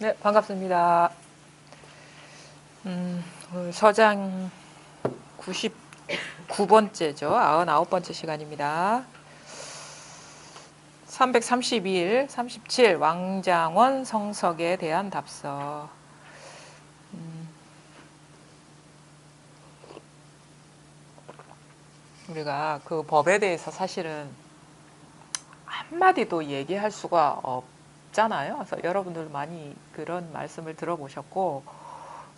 네, 반갑습니다. 오늘 서장 99번째죠. 99번째 시간입니다. 332일, 37 왕장원 성석에 대한 답서. 우리가 그 법에 대해서 사실은 한마디도 얘기할 수가 없잖아요. 그래서 여러분들 많이 그런 말씀을 들어보셨고,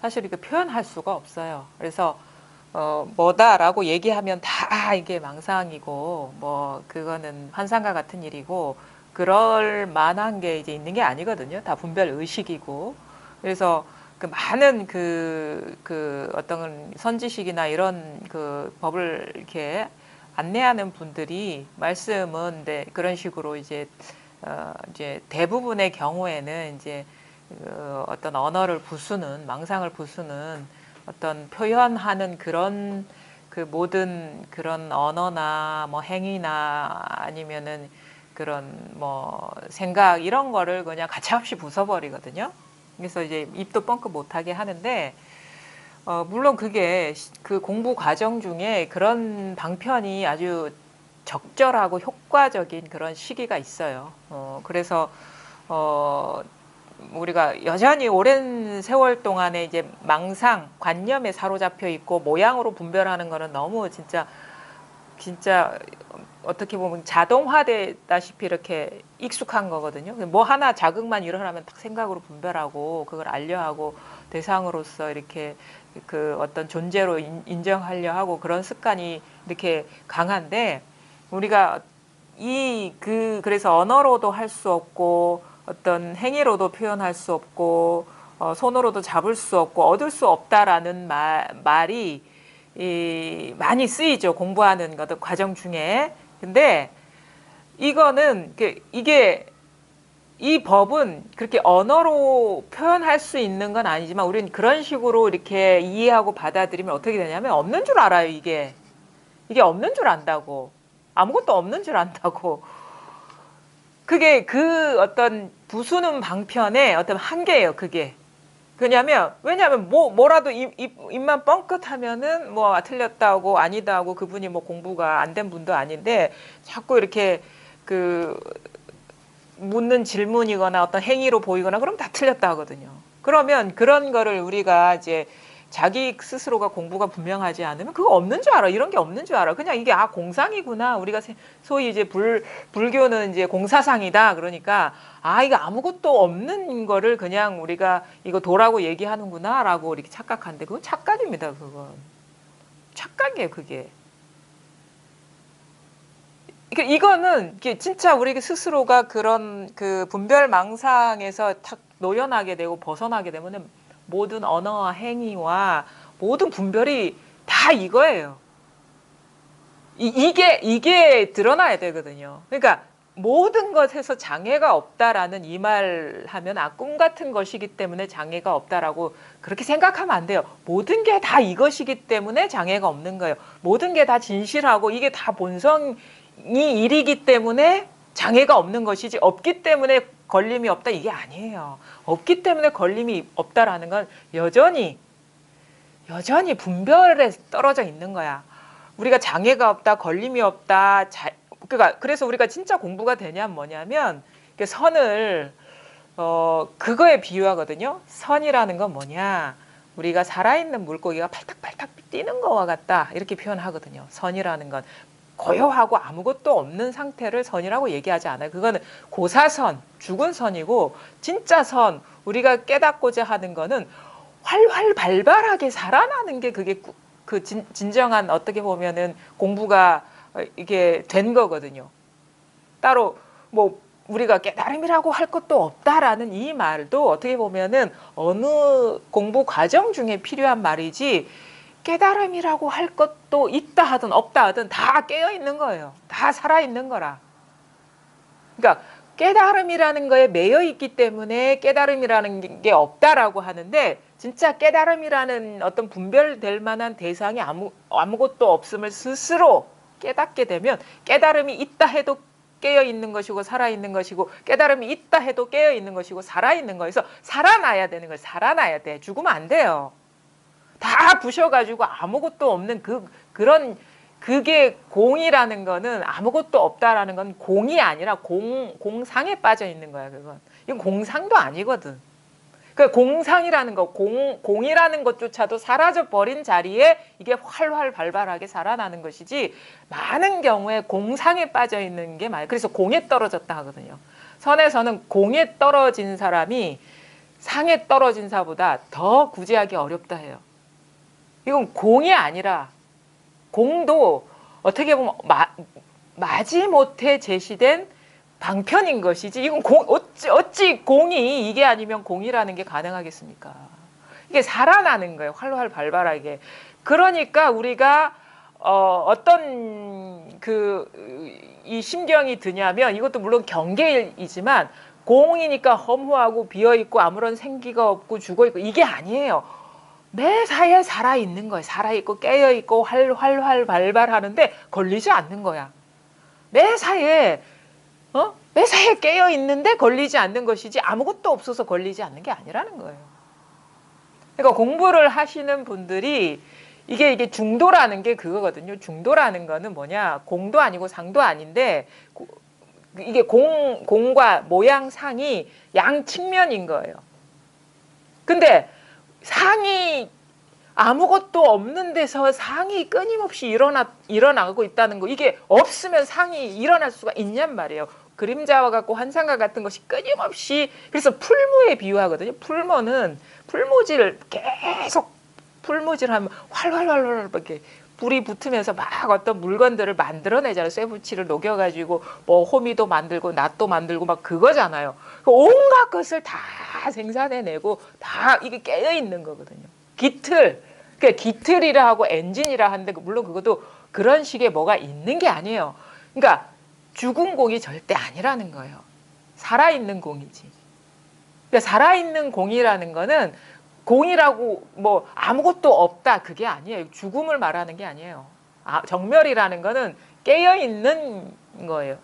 사실 이렇게 표현할 수가 없어요. 그래서 뭐다라고 얘기하면 다 이게 망상이고 뭐 그거는 환상과 같은 일이고 그럴 만한 게 이제 있는 게 아니거든요. 다 분별 의식이고. 그래서 그 많은 그 어떤 선지식이나 이런 그 법을 이렇게 안내하는 분들이 말씀은 그런 식으로 이제 대부분의 경우에는 이제 어떤 언어를 부수는 망상을 부수는 어떤 표현하는 그런 그 모든 그런 언어나 뭐 행위나 아니면은 그런 뭐 생각 이런 거를 그냥 가차없이 부숴버리거든요. 그래서 이제 입도 뻥끗 못하게 하는데 물론 그게 그 공부 과정 중에 그런 방편이 아주 적절하고 효과적인 그런 시기가 있어요. 그래서 우리가 여전히 오랜 세월 동안에 이제 망상, 관념에 사로잡혀 있고 모양으로 분별하는 거는 너무 진짜 어떻게 보면 자동화되다시피 이렇게 익숙한 거거든요. 뭐 하나 자극만 일어나면 딱 생각으로 분별하고 그걸 알려하고 대상으로서 이렇게 그 어떤 존재로 인정하려 하고 그런 습관이 이렇게 강한데 우리가 그래서 언어로도 할 수 없고 어떤 행위로도 표현할 수 없고 손으로도 잡을 수 없고 얻을 수 없다라는 말이 많이 쓰이죠. 공부하는 것 과정 중에. 근데 이거는 이게 이 법은 그렇게 언어로 표현할 수 있는 건 아니지만 우리는 그런 식으로 이렇게 이해하고 받아들이면 어떻게 되냐면 없는 줄 알아요. 이게 없는 줄 안다고. 아무것도 없는 줄 안다고. 그게 그 어떤 부수는 방편의 어떤 한계예요. 그게. 왜냐면 뭐라도 입만 뻥끗하면은 뭐 틀렸다고 아니다 하고 그분이 뭐 공부가 안 된 분도 아닌데 자꾸 이렇게 그 묻는 질문이거나 어떤 행위로 보이거나 그럼 다 틀렸다 하거든요. 그러면 그런 거를 우리가 이제 자기 스스로가 공부가 분명하지 않으면 그거 없는 줄 알아. 이런 게 없는 줄 알아. 그냥 이게 공상이구나. 우리가 소위 이제 불교는 이제 공사상이다. 그러니까 이거 아무것도 없는 거를 그냥 우리가 이거 도라고 얘기하는구나라고 이렇게 착각하는데 그건 착각입니다. 그건 착각이에요. 그게. 그러니까 이거는 진짜 우리 스스로가 그런 그 분별 망상에서 탁 노연하게 되고 벗어나게 되면은 모든 언어와 행위와 모든 분별이 다 이거예요. 이게 드러나야 되거든요. 그러니까 모든 것에서 장애가 없다라는 이 말 하면 꿈 같은 것이기 때문에 장애가 없다라고 그렇게 생각하면 안 돼요. 모든 게 다 이것이기 때문에 장애가 없는 거예요. 모든 게 다 진실하고 이게 다 본성이 일이기 때문에 장애가 없는 것이지 없기 때문에 걸림이 없다 이게 아니에요. 없기 때문에 걸림이 없다라는 건 여전히 분별에 떨어져 있는 거야. 우리가 장애가 없다, 걸림이 없다. 그래서 우리가 진짜 공부가 되냐면 뭐냐면 선을 그거에 비유하거든요. 선이라는 건 뭐냐? 우리가 살아있는 물고기가 팔딱팔딱 뛰는 거와 같다 이렇게 표현하거든요. 선이라는 건 고요하고 아무것도 없는 상태를 선이라고 얘기하지 않아요. 그거는 고사선, 죽은 선이고 진짜 선, 우리가 깨닫고자 하는 거는 활활 발발하게 살아나는 게 그게 진정한 어떻게 보면은 공부가 이게 된 거거든요. 따로 뭐 우리가 깨달음이라고 할 것도 없다라는 이 말도 어떻게 보면은 어느 공부 과정 중에 필요한 말이지 깨달음이라고 할 것도 있다 하든 없다 하든 다 깨어 있는 거예요. 다 살아 있는 거라. 그러니까 깨달음이라는 거에 매여 있기 때문에 깨달음이라는 게 없다라고 하는데 진짜 깨달음이라는 어떤 분별될 만한 대상이 아무것도 없음을 스스로 깨닫게 되면 깨달음이 있다 해도 깨어 있는 것이고 살아 있는 것이고 깨달음이 있다 해도 깨어 있는 것이고 살아 있는 거에서 살아나야 되는 거예요. 살아나야 돼. 죽으면 안 돼요. 다 부셔가지고 아무것도 없는 그런 그게 공이라는 거는 아무것도 없다라는 건 공이 아니라 공상에 빠져 있는 거야. 그건 이건 공상도 아니거든. 그 공상이라는 거, 공이라는 것조차도 사라져 버린 자리에 이게 활활 발발하게 살아나는 것이지 많은 경우에 공상에 빠져 있는 게 많아요. 그래서 공에 떨어졌다 하거든요. 선에서는 공에 떨어진 사람이 상에 떨어진 사보다 더 구제하기 어렵다 해요. 이건 공이 아니라 공도 어떻게 보면 마지못해 제시된 방편인 것이지 이건 어찌 공이 이게 아니면 공이라는 게 가능하겠습니까? 이게 살아나는 거예요. 활활 발발하게. 그러니까 우리가 어떤 이 심경이 드냐면 이것도 물론 경계이지만 공이니까 허무하고 비어있고 아무런 생기가 없고 죽어있고 이게 아니에요. 매사에 살아있는 거예요. 살아있고 깨어있고 활활 발발하는데 걸리지 않는 거야. 매사에 매사에 깨어 있는데 걸리지 않는 것이지 아무것도 없어서 걸리지 않는 게 아니라는 거예요. 그러니까 공부를 하시는 분들이 이게 중도라는 게 그거거든요. 중도라는 거는 뭐냐? 공도 아니고 상도 아닌데 이게 공과 모양 상이 양 측면인 거예요. 근데 상이 아무것도 없는 데서 상이 끊임없이 일어나고 있다는 거 이게 없으면 상이 일어날 수가 있냔 말이에요. 그림자와 같고 환상과 같은 것이 끊임없이 그래서 풀무에 비유하거든요. 풀무는 풀무질을 계속 풀무질하면 활활활활 이렇게 불이 붙으면서 막 어떤 물건들을 만들어내잖아요. 쇠붙이를 녹여가지고 뭐 호미도 만들고 낫도 만들고 막 그거잖아요. 온갖 것을 다 생산해내고 다 이게 깨어 있는 거거든요. 기틀, 그러니까 기틀이라 하고 엔진이라 하는데 물론 그것도 그런 식의 뭐가 있는 게 아니에요. 그러니까 죽은 공이 절대 아니라는 거예요. 살아있는 공이지. 그러니까 살아있는 공이라는 거는 공이라고 뭐 아무것도 없다 그게 아니에요. 죽음을 말하는 게 아니에요. 정멸이라는 거는 깨어있는 거예요.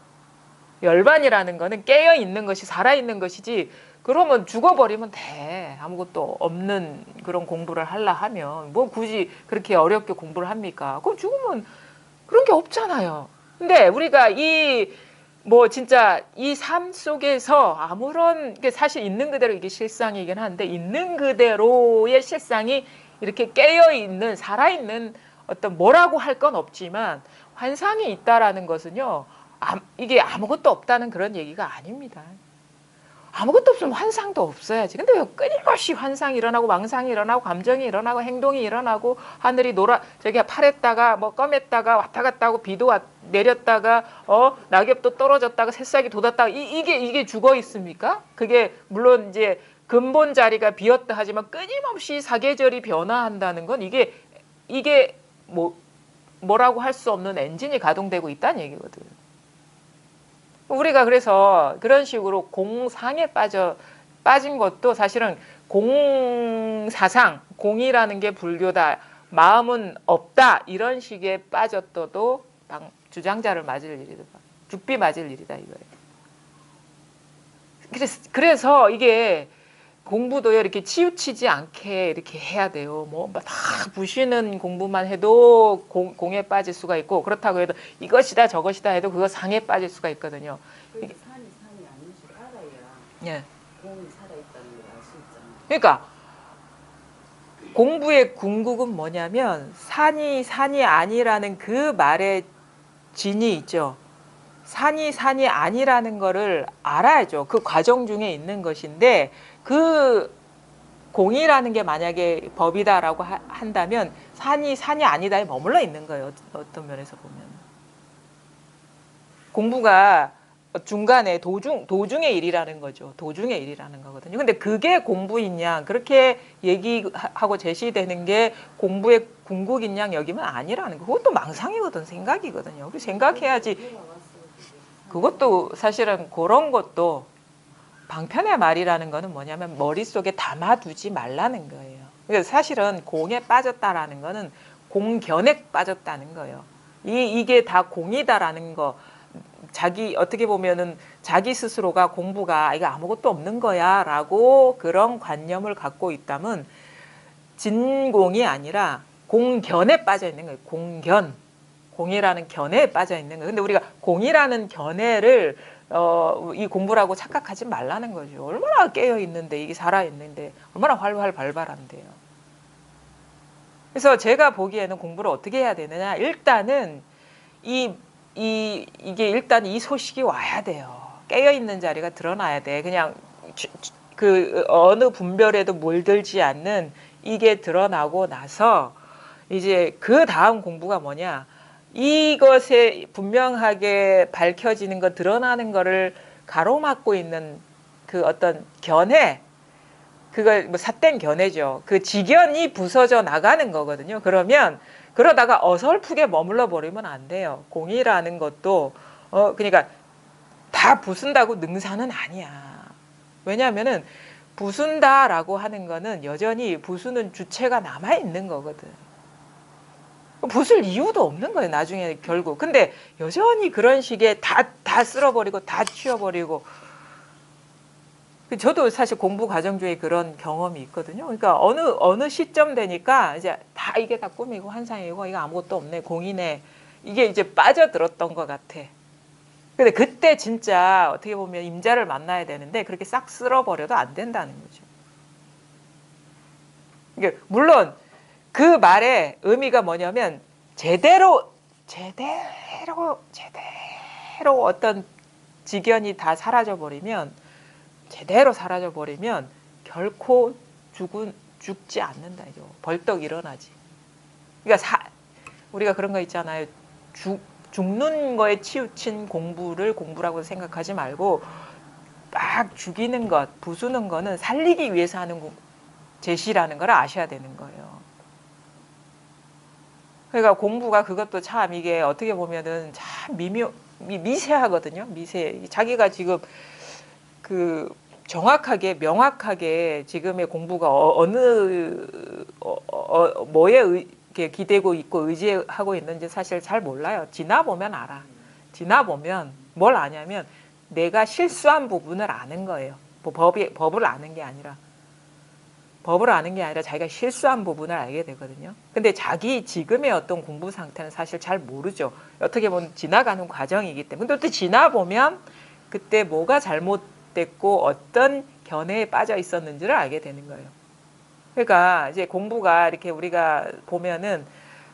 열반이라는 거는 깨어있는 것이 살아있는 것이지 그러면 죽어버리면 돼. 아무것도 없는 그런 공부를 하려 하면 뭐 굳이 그렇게 어렵게 공부를 합니까? 그럼 죽으면 그런 게 없잖아요. 근데 우리가 진짜 이 삶 속에서 아무런 게 사실 있는 그대로 이게 실상이긴 한데 있는 그대로의 실상이 이렇게 깨어있는 살아있는 어떤 뭐라고 할 건 없지만 환상이 있다라는 것은요. 이게 아무것도 없다는 그런 얘기가 아닙니다. 아무것도 없으면 환상도 없어야지. 근데 왜 끊임없이 환상이 일어나고 망상이 일어나고 감정이 일어나고 행동이 일어나고 하늘이 저기 파랬다가 뭐 검했다가 왔다 갔다 하고 비도 내렸다가 낙엽도 떨어졌다가 새싹이 돋았다가 이게 죽어 있습니까? 그게 물론 이제 근본 자리가 비었다 하지만 끊임없이 사계절이 변화한다는 건 이게 뭐라고 할 수 없는 엔진이 가동되고 있다는 얘기거든. 우리가 그래서 그런 식으로 공상에 빠진 것도 사실은 공사상, 공이라는 게 불교다, 마음은 없다 이런 식에 빠졌어도 주장자를 맞을 일이다. 죽비 맞을 일이다 이거예요. 그래서 이게 공부도요 이렇게 치우치지 않게 이렇게 해야 돼요. 뭐 다 부시는 공부만 해도 공에 빠질 수가 있고 그렇다고 해도 이것이다 저것이다 해도 그거 상에 빠질 수가 있거든요. 산이 아닌지 알아야 예. 공이 살아있다는 걸 알 수 있잖아요. 그러니까 공부의 궁극은 뭐냐면 산이 아니라는 그 말의 진이 있죠. 산이 아니라는 거를 알아야죠. 그 과정 중에 있는 것인데 그 공이라는 게 만약에 법이다라고 한다면 산이 아니다에 머물러 있는 거예요. 어떤 면에서 보면. 공부가 중간에 도중의 일이라는 거죠. 도중의 일이라는 거거든요. 근데 그게 공부인 양 그렇게 얘기하고 제시되는 게 공부의 궁극인 양 여기면 아니라는 거. 그것도 망상이거든. 생각이거든요. 생각해야지. 그것도 사실은 그런 것도 방편의 말이라는 거는 뭐냐면 머릿속에 담아두지 말라는 거예요. 그래서 사실은 공에 빠졌다라는 거는 공견에 빠졌다는 거예요. 이게 다 공이다라는 거 자기 어떻게 보면은 자기 스스로가 공부가 이거 아무것도 없는 거야라고 그런 관념을 갖고 있다면 진공이 아니라 공견에 빠져 있는 거예요. 공견. 공이라는 견해에 빠져 있는 거예요. 근데 우리가 공이라는 견해를 이 공부라고 착각하지 말라는 거죠. 얼마나 깨어 있는데 이게 살아 있는데 얼마나 활활 발발한데요. 그래서 제가 보기에는 공부를 어떻게 해야 되느냐? 일단은 이게 일단 이 소식이 와야 돼요. 깨어 있는 자리가 드러나야 돼. 그냥 그 어느 분별에도 물들지 않는 이게 드러나고 나서 이제 그 다음 공부가 뭐냐? 이것에 분명하게 밝혀지는 것, 드러나는 거를 가로막고 있는 그 어떤 견해, 그걸 뭐 삿된 견해죠. 그 지견이 부서져 나가는 거거든요. 그러다가 어설프게 머물러 버리면 안 돼요. 공이라는 것도 그러니까 다 부순다고 능사는 아니야. 왜냐하면은 부순다라고 하는 거는 여전히 부수는 주체가 남아 있는 거거든. 부술 이유도 없는 거예요. 나중에 결국. 근데 여전히 그런 식의 다 쓸어버리고 다 치워버리고. 저도 사실 공부 과정 중에 그런 경험이 있거든요. 그러니까 어느 시점 되니까 이제 다 이게 다 꿈이고 환상이고 이거 아무것도 없네, 공이네. 이게 이제 빠져들었던 것 같아. 근데 그때 진짜 어떻게 보면 임자를 만나야 되는데 그렇게 싹 쓸어버려도 안 된다는 거죠. 이게 물론 그 말의 의미가 뭐냐면 제대로 어떤 지견이 다 사라져버리면 결코 죽지 않는다 이죠. 벌떡 일어나지. 그러니까 우리가 그런 거 있잖아요. 죽는 거에 치우친 공부라고 생각하지 말고 막 죽이는 것, 부수는 거는 살리기 위해서 하는 제시라는 걸 아셔야 되는 거예요. 그러니까 공부가 그것도 참 이게 어떻게 보면은 참 미세하거든요. 미세. 자기가 지금 그 정확하게 명확하게 지금의 공부가 뭐에 기대고 있고 의지하고 있는지 사실 잘 몰라요. 지나보면 알아. 지나보면 뭘 아냐면 내가 실수한 부분을 아는 거예요. 뭐 법을 아는 게 아니라 자기가 실수한 부분을 알게 되거든요. 근데 자기 지금의 어떤 공부 상태는 사실 잘 모르죠. 어떻게 보면 지나가는 과정이기 때문에. 근데 또 지나보면 그때 뭐가 잘못됐고 어떤 견해에 빠져 있었는지를 알게 되는 거예요. 그러니까 이제 공부가 이렇게 우리가 보면은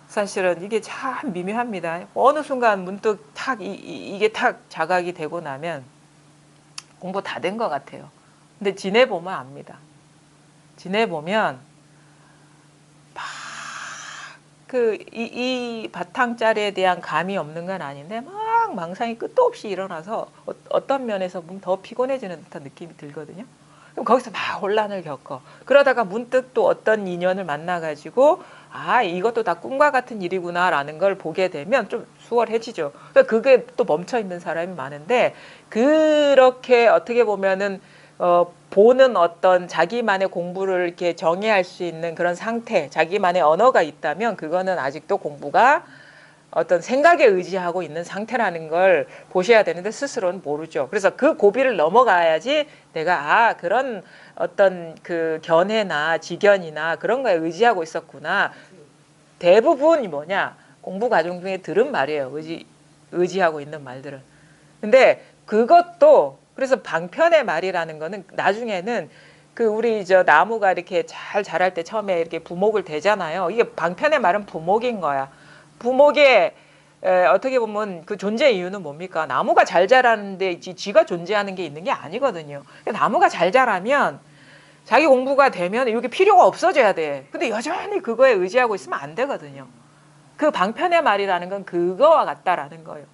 사실은 이게 참 미묘합니다. 어느 순간 문득 이게 탁 자각이 되고 나면 공부 다 된 것 같아요. 근데 지내보면 압니다. 지내보면 막 이 바탕자리에 대한 감이 없는 건 아닌데 막 망상이 끝도 없이 일어나서 어떤 면에서 보면 더 피곤해지는 듯한 느낌이 들거든요. 그럼 거기서 막 혼란을 겪어. 그러다가 문득 또 어떤 인연을 만나가지고 이것도 다 꿈과 같은 일이구나라는 걸 보게 되면 좀 수월해지죠. 그러니까 그게 또 멈춰 있는 사람이 많은데 그렇게 어떻게 보면은 보는 어떤 자기만의 공부를 이렇게 정의할 수 있는 그런 상태, 자기만의 언어가 있다면 그거는 아직도 공부가 어떤 생각에 의지하고 있는 상태라는 걸 보셔야 되는데 스스로는 모르죠. 그래서 그 고비를 넘어가야지 내가 그런 어떤 그 견해나 지견이나 그런 거에 의지하고 있었구나. 대부분이 뭐냐? 공부 과정 중에 들은 말이에요. 의지하고 있는 말들은. 근데 그것도 그래서 방편의 말이라는 거는 나중에는 우리 나무가 이렇게 잘 자랄 때 처음에 이렇게 부목을 대잖아요. 이게 방편의 말은 부목인 거야. 부목의 어떻게 보면 그 존재 이유는 뭡니까? 나무가 잘 자라는데 지가 존재하는 게 있는 게 아니거든요. 나무가 잘 자라면 자기 공부가 되면 이게 필요가 없어져야 돼. 근데 여전히 그거에 의지하고 있으면 안 되거든요. 그 방편의 말이라는 건 그거와 같다라는 거예요.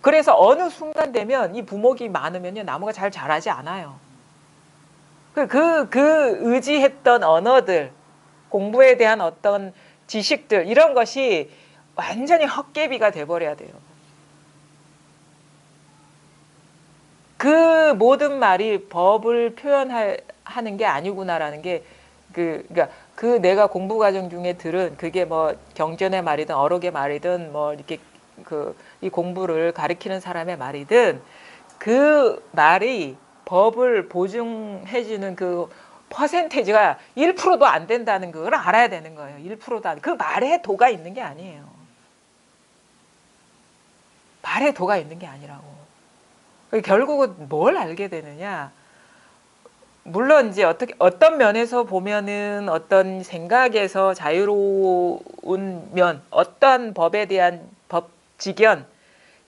그래서 어느 순간 되면 이 부목이 많으면요, 나무가 잘 자라지 않아요. 그 의지했던 언어들, 공부에 대한 어떤 지식들, 이런 것이 완전히 헛개비가 돼버려야 돼요. 그 모든 말이 법을 표현하는 게 아니구나라는 게 그러니까 내가 공부 과정 중에 들은 그게 뭐 경전의 말이든 어록의 말이든 뭐 이렇게 이 공부를 가리키는 사람의 말이든 그 말이 법을 보증해주는 그 퍼센테이지가 1%도 안 된다는 걸 알아야 되는 거예요. 1%도 안. 그 말에 도가 있는 게 아니에요. 말에 도가 있는 게 아니라고. 결국은 뭘 알게 되느냐. 물론 이제 어떤 면에서 보면은 어떤 생각에서 자유로운 면, 어떤 법에 대한 법직연,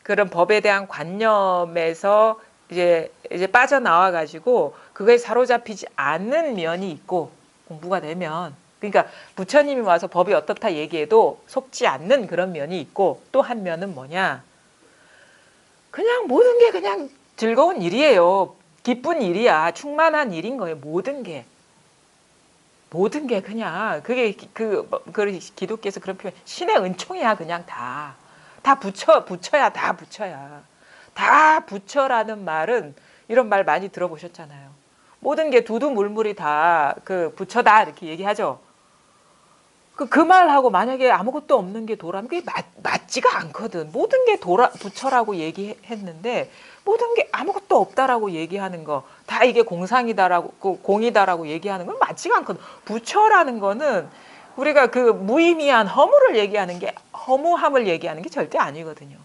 그런 법에 대한 관념에서 이제 빠져나와 가지고 그거에 사로잡히지 않는 면이 있고, 공부가 되면, 그러니까 부처님이 와서 법이 어떻다 얘기해도 속지 않는 그런 면이 있고, 또 한 면은 뭐냐, 그냥 모든 게 그냥 즐거운 일이에요. 기쁜 일이야. 충만한 일인 거예요. 모든 게 그냥 그게 그 기독교에서 그런 표현, 신의 은총이야. 그냥 다 부처야. 다 부처라는 말은, 이런 말 많이 들어보셨잖아요. 모든 게 두두물물이 다 그 부처다 이렇게 얘기하죠. 그 말하고 만약에 아무것도 없는 게 도라면 그게 맞지가 않거든. 모든 게 부처라고 얘기했는데 모든 게 아무것도 없다라고 얘기하는 거, 다 이게 공상이다라고, 공이다라고 얘기하는 건 맞지가 않거든. 부처라는 거는 우리가 그 무의미한 허무를 얘기하는 게, 허무함을 얘기하는 게 절대 아니거든요.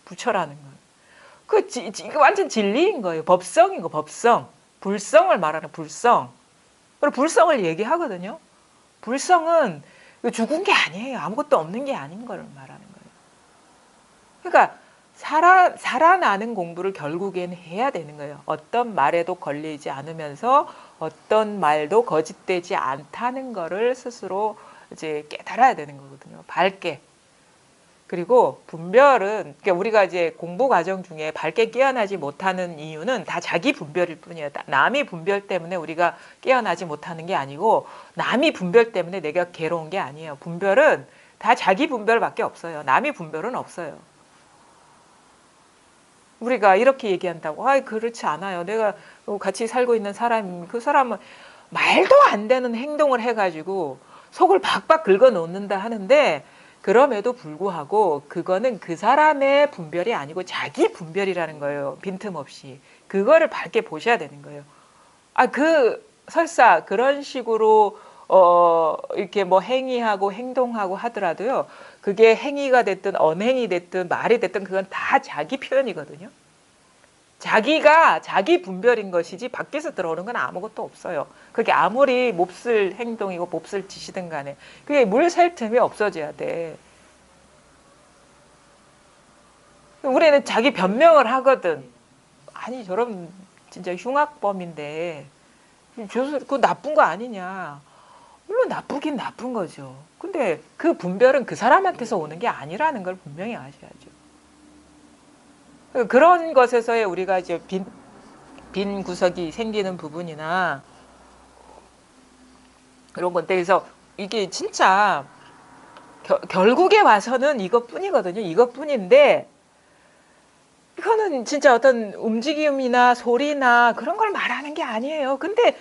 부처라는 건. 그 완전 진리인 거예요. 법성인 거, 법성. 불성을 말하는 불성. 그리고 불성을 얘기하거든요. 불성은 죽은 게 아니에요. 아무것도 없는 게 아닌 걸 말하는 거예요. 그러니까 살아나는 공부를 결국에는 해야 되는 거예요. 어떤 말에도 걸리지 않으면서 어떤 말도 거짓되지 않다는 거를 스스로 이제 깨달아야 되는 거거든요. 밝게. 그리고 분별은, 그러니까 우리가 이제 공부 과정 중에 밝게 깨어나지 못하는 이유는 다 자기 분별일 뿐이에요. 남이 분별 때문에 우리가 깨어나지 못하는 게 아니고, 남이 분별 때문에 내가 괴로운 게 아니에요. 분별은 다 자기 분별밖에 없어요. 남이 분별은 없어요. 우리가 이렇게 얘기한다고, 그렇지 않아요. 내가 같이 살고 있는 사람이, 그 사람은 말도 안 되는 행동을 해가지고 속을 박박 긁어 놓는다 하는데, 그럼에도 불구하고 그거는 그 사람의 분별이 아니고 자기 분별이라는 거예요. 빈틈없이. 그거를 밝게 보셔야 되는 거예요. 설사 그런 식으로 이렇게 뭐 행위하고 행동하고 하더라도요. 그게 행위가 됐든 언행이 됐든 말이 됐든 그건 다 자기 표현이거든요. 자기가 자기 분별인 것이지 밖에서 들어오는 건 아무것도 없어요. 그게 아무리 몹쓸 행동이고 몹쓸 짓이든 간에 그게 물 샐 틈이 없어져야 돼. 우리는 자기 변명을 하거든. 아니 저런 진짜 흉악범인데 그거 나쁜 거 아니냐. 물론 나쁘긴 나쁜 거죠. 근데 그 분별은 그 사람한테서 오는 게 아니라는 걸 분명히 아셔야죠. 그런 것에서의 우리가 이제 빈 구석이 생기는 부분이나 그런 건데, 그래서 이게 진짜 결국에 와서는 이것뿐이거든요. 이것뿐인데 이거는 진짜 어떤 움직임이나 소리나 그런 걸 말하는 게 아니에요. 근데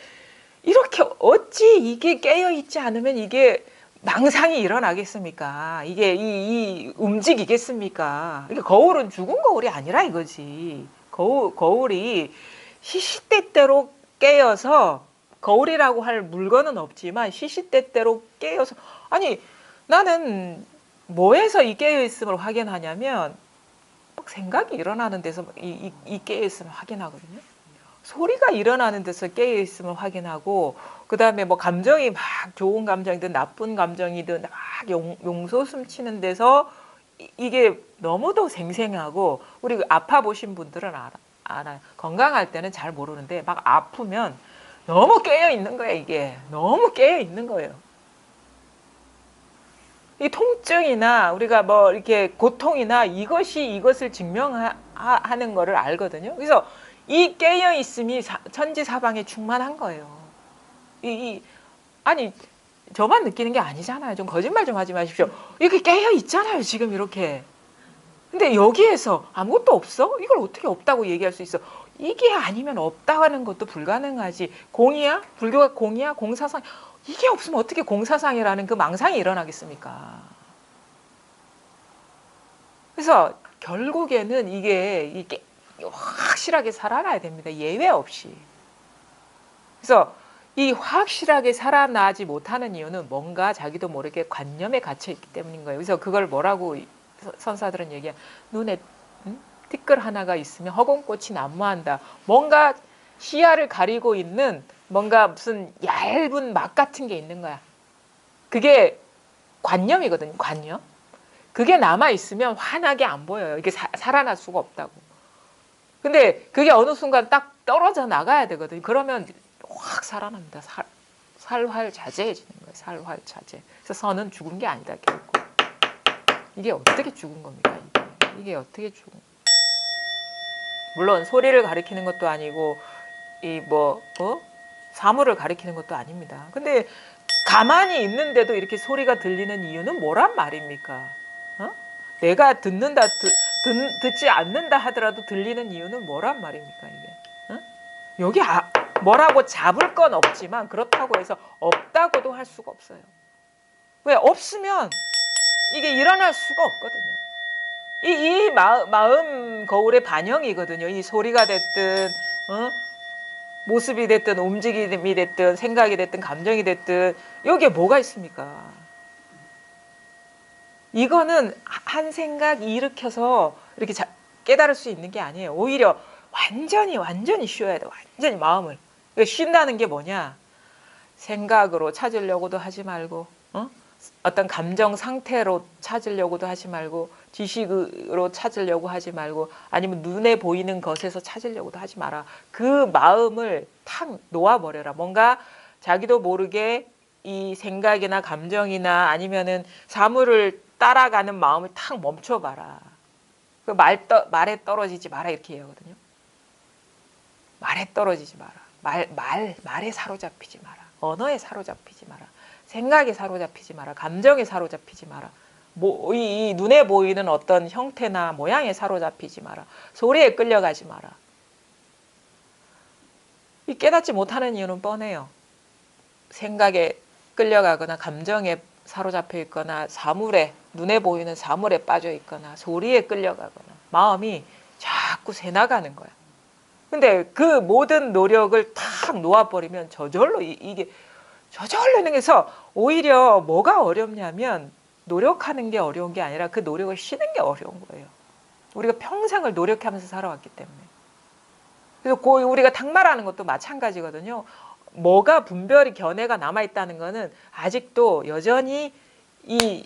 이렇게 어찌 이게 깨어 있지 않으면 이게 망상이 일어나겠습니까? 이게 이 움직이겠습니까? 그러니까 거울은 죽은 거울이 아니라 이거지. 거울이 시시때때로 깨어서, 거울이라고 할 물건은 없지만 시시때때로 깨어서, 아니 나는 뭐에서 이 깨어 있음을 확인하냐면 막 생각이 일어나는 데서 이 깨어 있음을 확인하거든요. 소리가 일어나는 데서 깨어 있음을 확인하고, 그 다음에 뭐 감정이 막 좋은 감정이든 나쁜 감정이든 막 용솟음 치는 데서 이게 너무도 생생하고, 우리 아파 보신 분들은 알아요. 건강할 때는 잘 모르는데 막 아프면 너무 깨어 있는 거예요. 이게 너무 깨어 있는 거예요. 이 통증이나 우리가 뭐 이렇게 고통이나 이것이 이것을 증명하는 거를 알거든요. 그래서 이 깨어 있음이 천지사방에 충만한 거예요. 아니 저만 느끼는 게 아니잖아요. 좀 거짓말 좀 하지 마십시오. 이렇게 깨어 있잖아요. 지금 이렇게. 근데 여기에서 아무것도 없어? 이걸 어떻게 없다고 얘기할 수 있어? 이게 아니면 없다 하는 것도 불가능하지. 공이야? 불교가 공이야? 공사상? 이게 없으면 어떻게 공사상이라는 그 망상이 일어나겠습니까? 그래서 결국에는 이게 확실하게 살아나야 됩니다. 예외 없이. 그래서 이 확실하게 살아나지 못하는 이유는 뭔가 자기도 모르게 관념에 갇혀 있기 때문인 거예요. 그래서 그걸 뭐라고 선사들은 얘기해. 눈에 티끌 하나가 있으면 허공꽃이 난무한다. 뭔가 시야를 가리고 있는 뭔가 무슨 얇은 막 같은 게 있는 거야. 그게 관념이거든요. 관념. 그게 남아 있으면 환하게 안 보여요. 이게 살아날 수가 없다고. 근데 그게 어느 순간 딱 떨어져 나가야 되거든요. 그러면 확 살아납니다. 살활자제해지는 거예요. 살활자제. 그래서 선은 죽은 게 아니다. 결국. 이게 어떻게 죽은 겁니까? 이게 어떻게 죽은 겁니까? 물론 소리를 가리키는 것도 아니고 사물을 가리키는 것도 아닙니다. 근데 가만히 있는데도 이렇게 소리가 들리는 이유는 뭐란 말입니까? 내가 듣지 않는다 하더라도 들리는 이유는 뭐란 말입니까, 이게? 여기 뭐라고 잡을 건 없지만 그렇다고 해서 없다고도 할 수가 없어요. 왜? 없으면 이게 일어날 수가 없거든요. 이 마음 거울의 반영이거든요. 이 소리가 됐든, 모습이 됐든, 움직임이 됐든, 생각이 됐든, 감정이 됐든, 여기에 뭐가 있습니까? 이거는 한 생각 일으켜서 이렇게 깨달을 수 있는 게 아니에요. 오히려 완전히 쉬어야 돼. 완전히 마음을. 쉰다는 게 뭐냐? 생각으로 찾으려고도 하지 말고, 어떤 감정 상태로 찾으려고도 하지 말고, 지식으로 찾으려고 하지 말고, 아니면 눈에 보이는 것에서 찾으려고도 하지 마라. 그 마음을 탁 놓아버려라. 뭔가 자기도 모르게 이 생각이나 감정이나 아니면은 사물을 따라가는 마음을 탁 멈춰봐라. 그 말에 떨어지지 마라 이렇게 얘기하거든요. 말에 떨어지지 마라. 말에 사로잡히지 마라. 언어에 사로잡히지 마라. 생각에 사로잡히지 마라. 감정에 사로잡히지 마라. 이 눈에 보이는 어떤 형태나 모양에 사로잡히지 마라. 소리에 끌려가지 마라. 이 깨닫지 못하는 이유는 뻔해요. 생각에 끌려가거나 감정에 사로잡혀 있거나 눈에 보이는 사물에 빠져 있거나 소리에 끌려가거나 마음이 자꾸 새나가는 거야. 근데 그 모든 노력을 탁 놓아버리면 저절로 저절로 해서 오히려 뭐가 어렵냐면 노력하는 게 어려운 게 아니라 그 노력을 쉬는 게 어려운 거예요. 우리가 평생을 노력하면서 살아왔기 때문에. 그래서 우리가 탁말하는 것도 마찬가지거든요. 뭐가 분별이 견해가 남아있다는 거는 아직도 여전히 이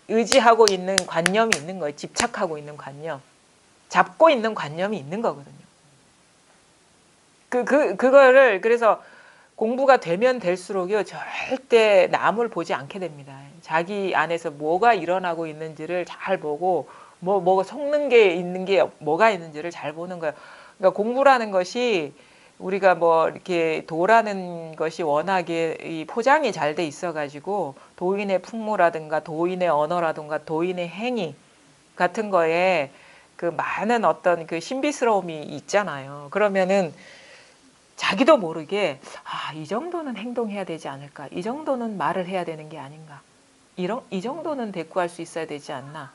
의지하고 있는 관념이 있는 거예요. 집착하고 있는 관념. 잡고 있는 관념이 있는 거거든요. 그거를 그래서 공부가 되면 될수록요 절대 남을 보지 않게 됩니다. 자기 안에서 뭐가 일어나고 있는지를 잘 보고 뭐가 속는 게 있는 게 뭐가 있는지를 잘 보는 거예요. 그러니까 공부라는 것이 우리가 이렇게 도라는 것이 워낙에 이 포장이 잘 돼 있어가지고 도인의 풍모라든가 도인의 언어라든가 도인의 행위 같은 거에 그 많은 어떤 그 신비스러움이 있잖아요. 그러면은 자기도 모르게 이 정도는 행동해야 되지 않을까? 이 정도는 말을 해야 되는 게 아닌가? 이 정도는 대꾸할 수 있어야 되지 않나?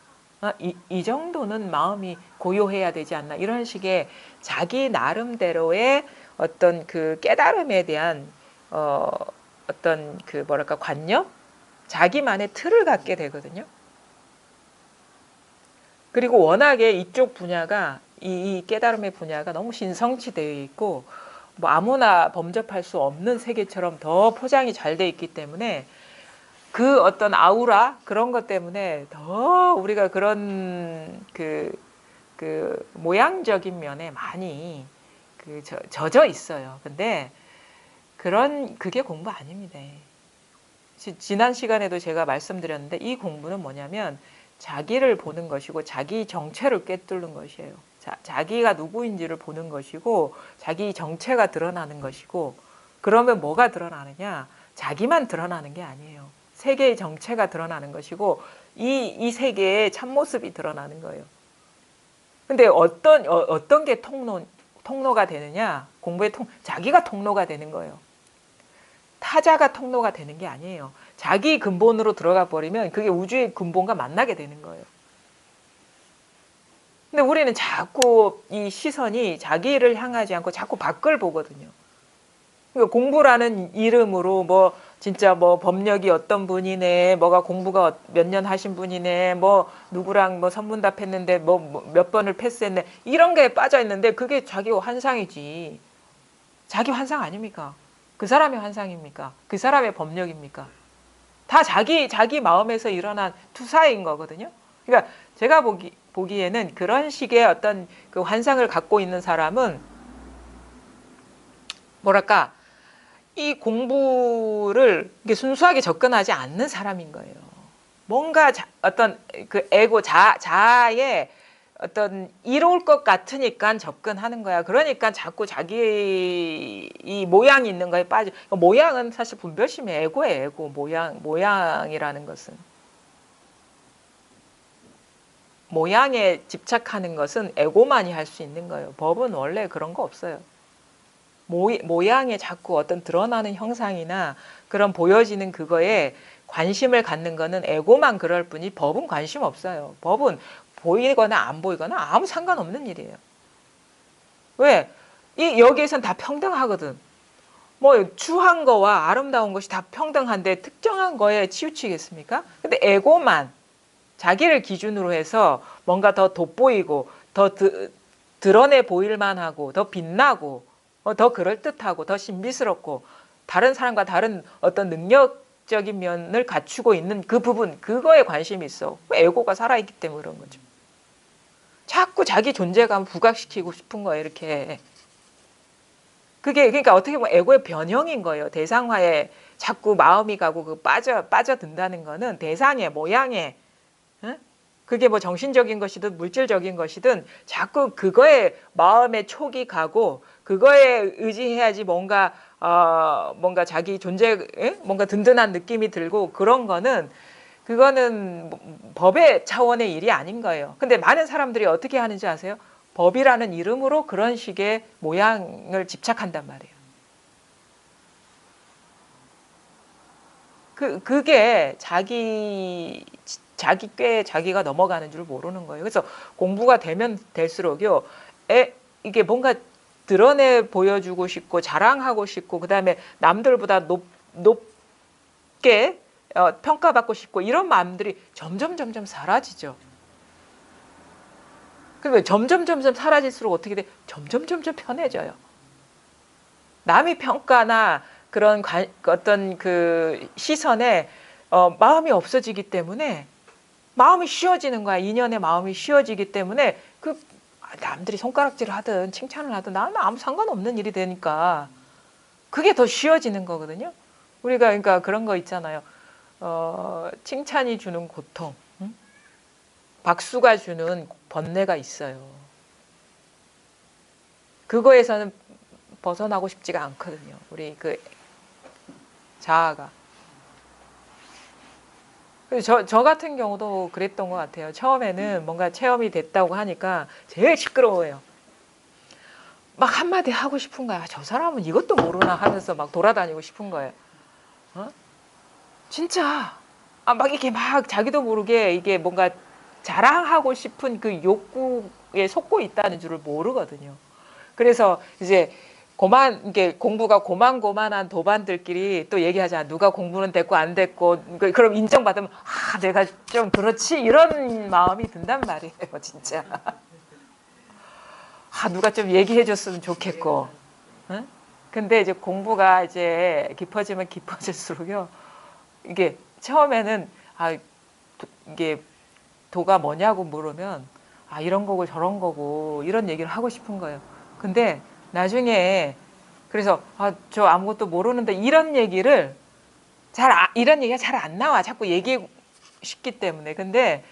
이 정도는 마음이 고요해야 되지 않나? 이런 식의 자기 나름대로의 어떤 그 깨달음에 대한 어떤 그 관념? 자기만의 틀을 갖게 되거든요. 그리고 워낙에 이쪽 분야가 이 깨달음의 분야가 너무 신성치되어 있고 아무나 범접할 수 없는 세계처럼 더 포장이 잘 돼 있기 때문에 그 어떤 아우라 그런 것 때문에 더 우리가 그런 그 모양적인 면에 많이 젖어 있어요. 근데 그게 공부 아닙니다. 지난 시간에도 제가 말씀드렸는데 이 공부는 뭐냐면 자기를 보는 것이고 자기 정체를 꿰뚫는 것이에요. 자기가 누구인지를 보는 것이고 자기 정체가 드러나는 것이고 그러면 뭐가 드러나느냐? 자기만 드러나는 게 아니에요. 세계의 정체가 드러나는 것이고 이 세계의 참모습이 드러나는 거예요. 근데 어떤 게 통로가 되느냐? 공부의 자기가 통로가 되는 거예요. 타자가 통로가 되는 게 아니에요. 자기 근본으로 들어가 버리면 그게 우주의 근본과 만나게 되는 거예요. 근데 우리는 자꾸 이 시선이 자기를 향하지 않고 자꾸 밖을 보거든요. 그러니까 공부라는 이름으로 뭐 진짜 뭐 법력이 어떤 분이네, 뭐가 공부가 몇 년 하신 분이네, 뭐 누구랑 뭐 선문답했는데 뭐 몇 번을 패스했네, 이런 게 빠져 있는데 그게 자기 환상이지. 자기 환상 아닙니까? 그 사람의 환상입니까? 그 사람의 법력입니까? 다 자기 마음에서 일어난 투사인 거거든요. 그러니까 제가 보기에는 그런 식의 어떤 그 환상을 갖고 있는 사람은 뭐랄까, 이 공부를 순수하게 접근하지 않는 사람인 거예요. 뭔가 어떤 그 에고 자아의 어떤 이로울 것 같으니까 접근하는 거야. 그러니까 자꾸 자기 이 모양이 있는 거에 빠져. 모양은 사실 분별심이 에고예요. 에고 모양이라는 것은 모양에 집착하는 것은 에고만이 할 수 있는 거예요. 법은 원래 그런 거 없어요. 모양에 자꾸 어떤 드러나는 형상이나 그런 보여지는 그거에 관심을 갖는 거는 에고만 그럴 뿐이 법은 관심 없어요. 법은 보이거나 안 보이거나 아무 상관없는 일이에요. 왜? 여기에선 다 평등하거든. 뭐 추한 거와 아름다운 것이 다 평등한데 특정한 거에 치우치겠습니까? 근데 에고만 자기를 기준으로 해서 뭔가 더 돋보이고 더 드러내 보일만 하고 더 빛나고 더 그럴듯하고 더 신비스럽고 다른 사람과 다른 어떤 능력적인 면을 갖추고 있는 그 부분, 그거에 관심이 있어. 에고가 살아있기 때문에 그런 거죠. 자꾸 자기 존재감 부각시키고 싶은 거예요. 이렇게. 그게 그러니까 어떻게 보면 에고의 변형인 거예요. 대상화에 자꾸 마음이 가고 그 빠져든다는 거는 대상에 모양에, 응? 그게 뭐 정신적인 것이든 물질적인 것이든 자꾸 그거에 마음의 촉이 가고 그거에 의지해야지 뭔가 자기 존재, 뭔가 든든한 느낌이 들고 그런 거는 그거는 법의 차원의 일이 아닌 거예요. 근데 많은 사람들이 어떻게 하는지 아세요? 법이라는 이름으로 그런 식의 모양을 집착한단 말이에요. 그게 자기 꾀에 자기가 넘어가는 줄 모르는 거예요. 그래서 공부가 되면 될수록요, 이게 뭔가 드러내 보여주고 싶고 자랑하고 싶고 그다음에 남들보다 높게 평가받고 싶고 이런 마음들이 점점 사라지죠. 그러면 점점 사라질수록 어떻게 돼? 점점 편해져요. 남의 평가나 그런 어떤 그 시선에 마음이 없어지기 때문에 마음이 쉬워지는 거야. 인연의 마음이 쉬워지기 때문에 그 남들이 손가락질을 하든 칭찬을 하든 나는 아무 상관없는 일이 되니까 그게 더 쉬워지는 거거든요. 우리가 그러니까 그런 거 있잖아요. 칭찬이 주는 고통, 응? 박수가 주는 번뇌가 있어요. 그거에서는 벗어나고 싶지가 않거든요. 우리 그 자아가. 저 같은 경우도 그랬던 것 같아요. 처음에는 뭔가 체험이 됐다고 하니까 제일 시끄러워요. 막 한마디 하고 싶은 거야. 저 사람은 이것도 모르나 하면서 막 돌아다니고 싶은 거예요. 진짜. 막 이렇게 막 자기도 모르게 이게 뭔가 자랑하고 싶은 그 욕구에 속고 있다는 줄을 모르거든요. 그래서 이제 이게 공부가 고만고만한 도반들끼리 또 얘기하자. 누가 공부는 됐고 안 됐고 그럼 인정받으면 내가 좀 그렇지 이런 마음이 든단 말이에요. 진짜. 누가 좀 얘기해 줬으면 좋겠고. 응? 근데 이제 공부가 이제 깊어지면 깊어질수록요. 이게 처음에는 이게 도가 뭐냐고 물으면 이런 거고 저런 거고 이런 얘기를 하고 싶은 거예요. 근데 나중에 그래서 저 아무것도 모르는데 이런 얘기가 잘 안 나와. 자꾸 얘기하고 싶기 때문에. 근데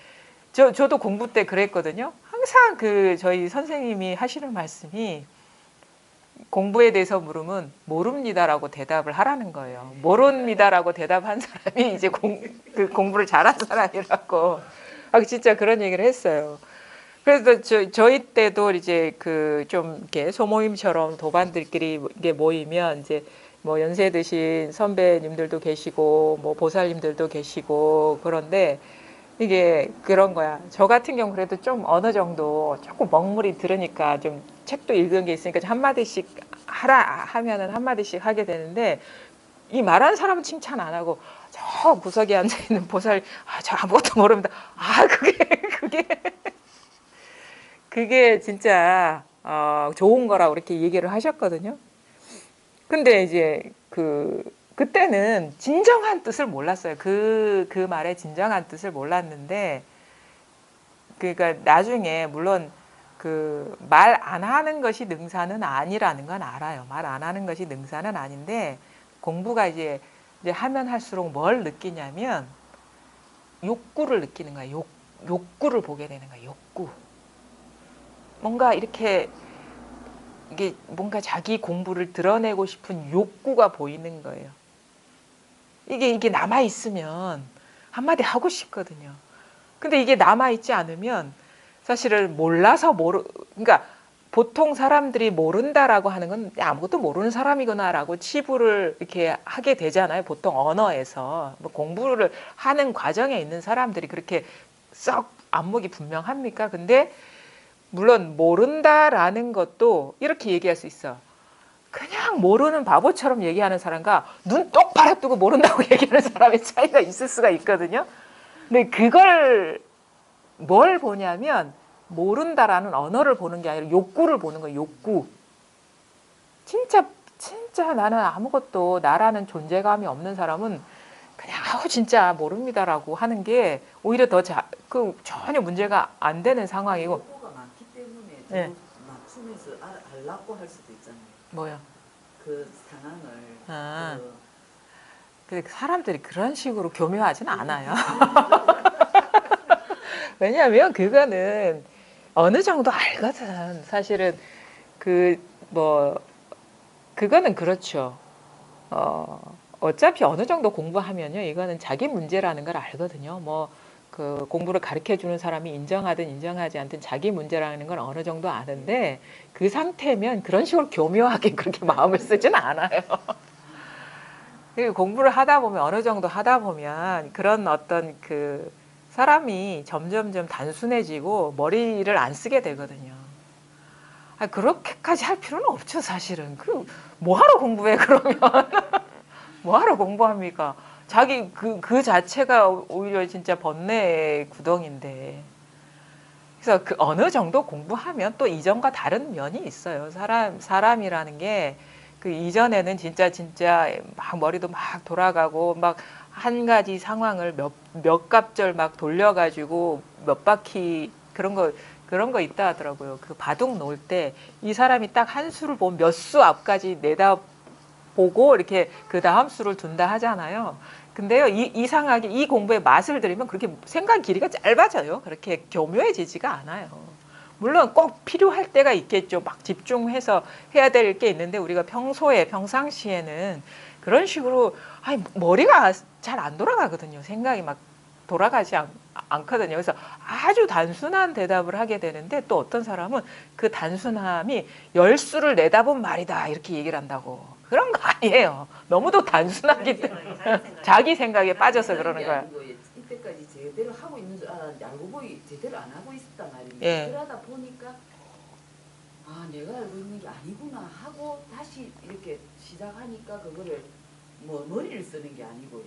저도 공부 때 그랬거든요. 항상 저희 선생님이 하시는 말씀이 공부에 대해서 물으면 모릅니다라고 대답을 하라는 거예요. 모릅니다라고 대답한 사람이 이제 공부를 잘한 사람이라고. 진짜 그런 얘기를 했어요. 그래서 저희 때도 이제 좀 이렇게 소모임처럼 도반들끼리 이게 모이면 이제 뭐 연세 드신 선배님들도 계시고 뭐 보살님들도 계시고 그런데 이게 그런 거야. 저 같은 경우 그래도 좀 어느 정도 조금 먹물이 들으니까 좀 책도 읽은 게 있으니까 한마디씩 하라 하면은 한마디씩 하게 되는데 이 말하는 사람은 칭찬 안 하고 저 구석에 앉아 있는 보살 저 아무것도 모릅니다. 그게 그게 진짜 좋은 거라고 이렇게 얘기를 하셨거든요. 근데 이제 그때는 진정한 뜻을 몰랐어요. 그 말의 진정한 뜻을 몰랐는데 그러니까 나중에 물론 그 말 안 하는 것이 능사는 아니라는 건 알아요. 말 안 하는 것이 능사는 아닌데 공부가 이제 하면 할수록 뭘 느끼냐면 욕구를 느끼는 거야. 욕구를 보게 되는 거야. 욕구. 뭔가 이렇게 이게 뭔가 자기 공부를 드러내고 싶은 욕구가 보이는 거예요. 이게 남아 있으면 한마디 하고 싶거든요. 근데 이게 남아 있지 않으면 사실은 그러니까 보통 사람들이 모른다라고 하는 건 아무것도 모르는 사람이구나라고 치부를 이렇게 하게 되잖아요. 보통 언어에서 뭐 공부를 하는 과정에 있는 사람들이 그렇게 썩 안목이 분명합니까? 근데 물론 모른다라는 것도 이렇게 얘기할 수 있어. 그냥 모르는 바보처럼 얘기하는 사람과 눈 똑바로 뜨고 모른다고 얘기하는 사람의 차이가 있을 수가 있거든요. 근데 그걸 뭘 보냐면 모른다라는 언어를 보는 게 아니라 욕구를 보는 거예요. 욕구. 진짜 나는 아무것도 나라는 존재감이 없는 사람은 그냥 진짜 모릅니다라고 하는 게 오히려 전혀 문제가 안 되는 상황이고. 욕구가 많기 때문에 네. 맞춤해서 알라고 할 수도 있잖아요. 뭐요? 그 상황을. 근데 사람들이 그런 식으로 교묘하진 않아요. 왜냐하면 그거는 어느 정도 알거든. 사실은 그거는 그렇죠. 어차피 어느 정도 공부하면요, 이거는 자기 문제라는 걸 알거든요. 그 공부를 가르쳐 주는 사람이 인정하든 인정하지 않든 자기 문제라는 건 어느 정도 아는데 그 상태면 그런 식으로 교묘하게 그렇게 마음을 쓰진 않아요. 공부를 하다 보면 어느 정도 하다 보면 그런 어떤 그 사람이 점점점 단순해지고 머리를 안 쓰게 되거든요. 그렇게까지 할 필요는 없죠, 사실은. 뭐하러 공부해, 그러면? 뭐하러 공부합니까? 자기 그 자체가 오히려 진짜 번뇌의 구덩인데. 그래서 어느 정도 공부하면 또 이전과 다른 면이 있어요. 사람이라는 게 그 이전에는 진짜 막 머리도 막 돌아가고 막 한 가지 상황을 몇 갑절 막 돌려가지고 몇 바퀴 그런 거 있다 하더라고요. 그 바둑 놓을 때 이 사람이 딱 한 수를 보면 몇 수 앞까지 내다보고 이렇게 그 다음 수를 둔다 하잖아요. 근데요, 이상하게 이 공부의 맛을 들이면 그렇게 생각 길이가 짧아져요. 그렇게 교묘해지지가 않아요. 물론 꼭 필요할 때가 있겠죠. 막 집중해서 해야 될 게 있는데 우리가 평상시에는 그런 식으로 머리가 잘 안 돌아가거든요. 생각이 막 돌아가지 않거든요. 그래서 아주 단순한 대답을 하게 되는데 또 어떤 사람은 그 단순함이 열수를 내다본 말이다 이렇게 얘기를 한다고. 그런 거 아니에요. 너무도 단순하기 때문에 자기 생각에 빠져서 그러는 거야. 이때까지 제대로 하고 있는 줄 알았는데 알고 보니 제대로 안 하고 있었단 말입니다. 예. 그러다 보니까 내가 알고 있는 게 아니구나 하고 다시 이렇게 시작하니까 그거를 머리를 쓰는 게 아니고요.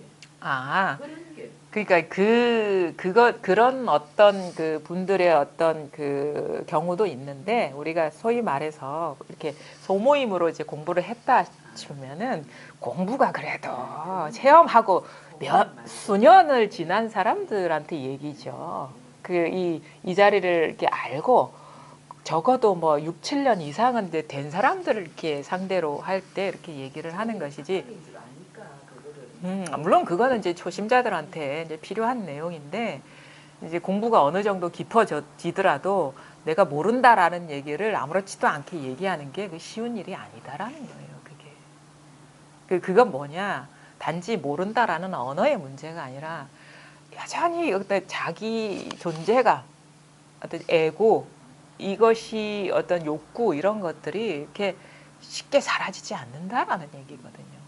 그런 게. 그러니까 그런 어떤 그 분들의 어떤 그 경우도 있는데 우리가 소위 말해서 이렇게 소모임으로 이제 공부를 했다 치면은 공부가 그래도 체험하고 수년을 지난 사람들한테 얘기죠. 이 자리를 이렇게 알고 적어도 뭐 6, 7년 이상은 된 사람들을 이렇게 상대로 할 때 이렇게 얘기를 하는 것이지. 물론 그거는 이제 초심자들한테 이제 필요한 내용인데 이제 공부가 어느 정도 깊어지더라도 내가 모른다라는 얘기를 아무렇지도 않게 얘기하는 게 쉬운 일이 아니다라는 거예요. 그건 뭐냐? 단지 모른다라는 언어의 문제가 아니라 여전히 어떤 자기 존재감, 어떤 에고 이것이 어떤 욕구 이런 것들이 이렇게 쉽게 사라지지 않는다라는 얘기거든요.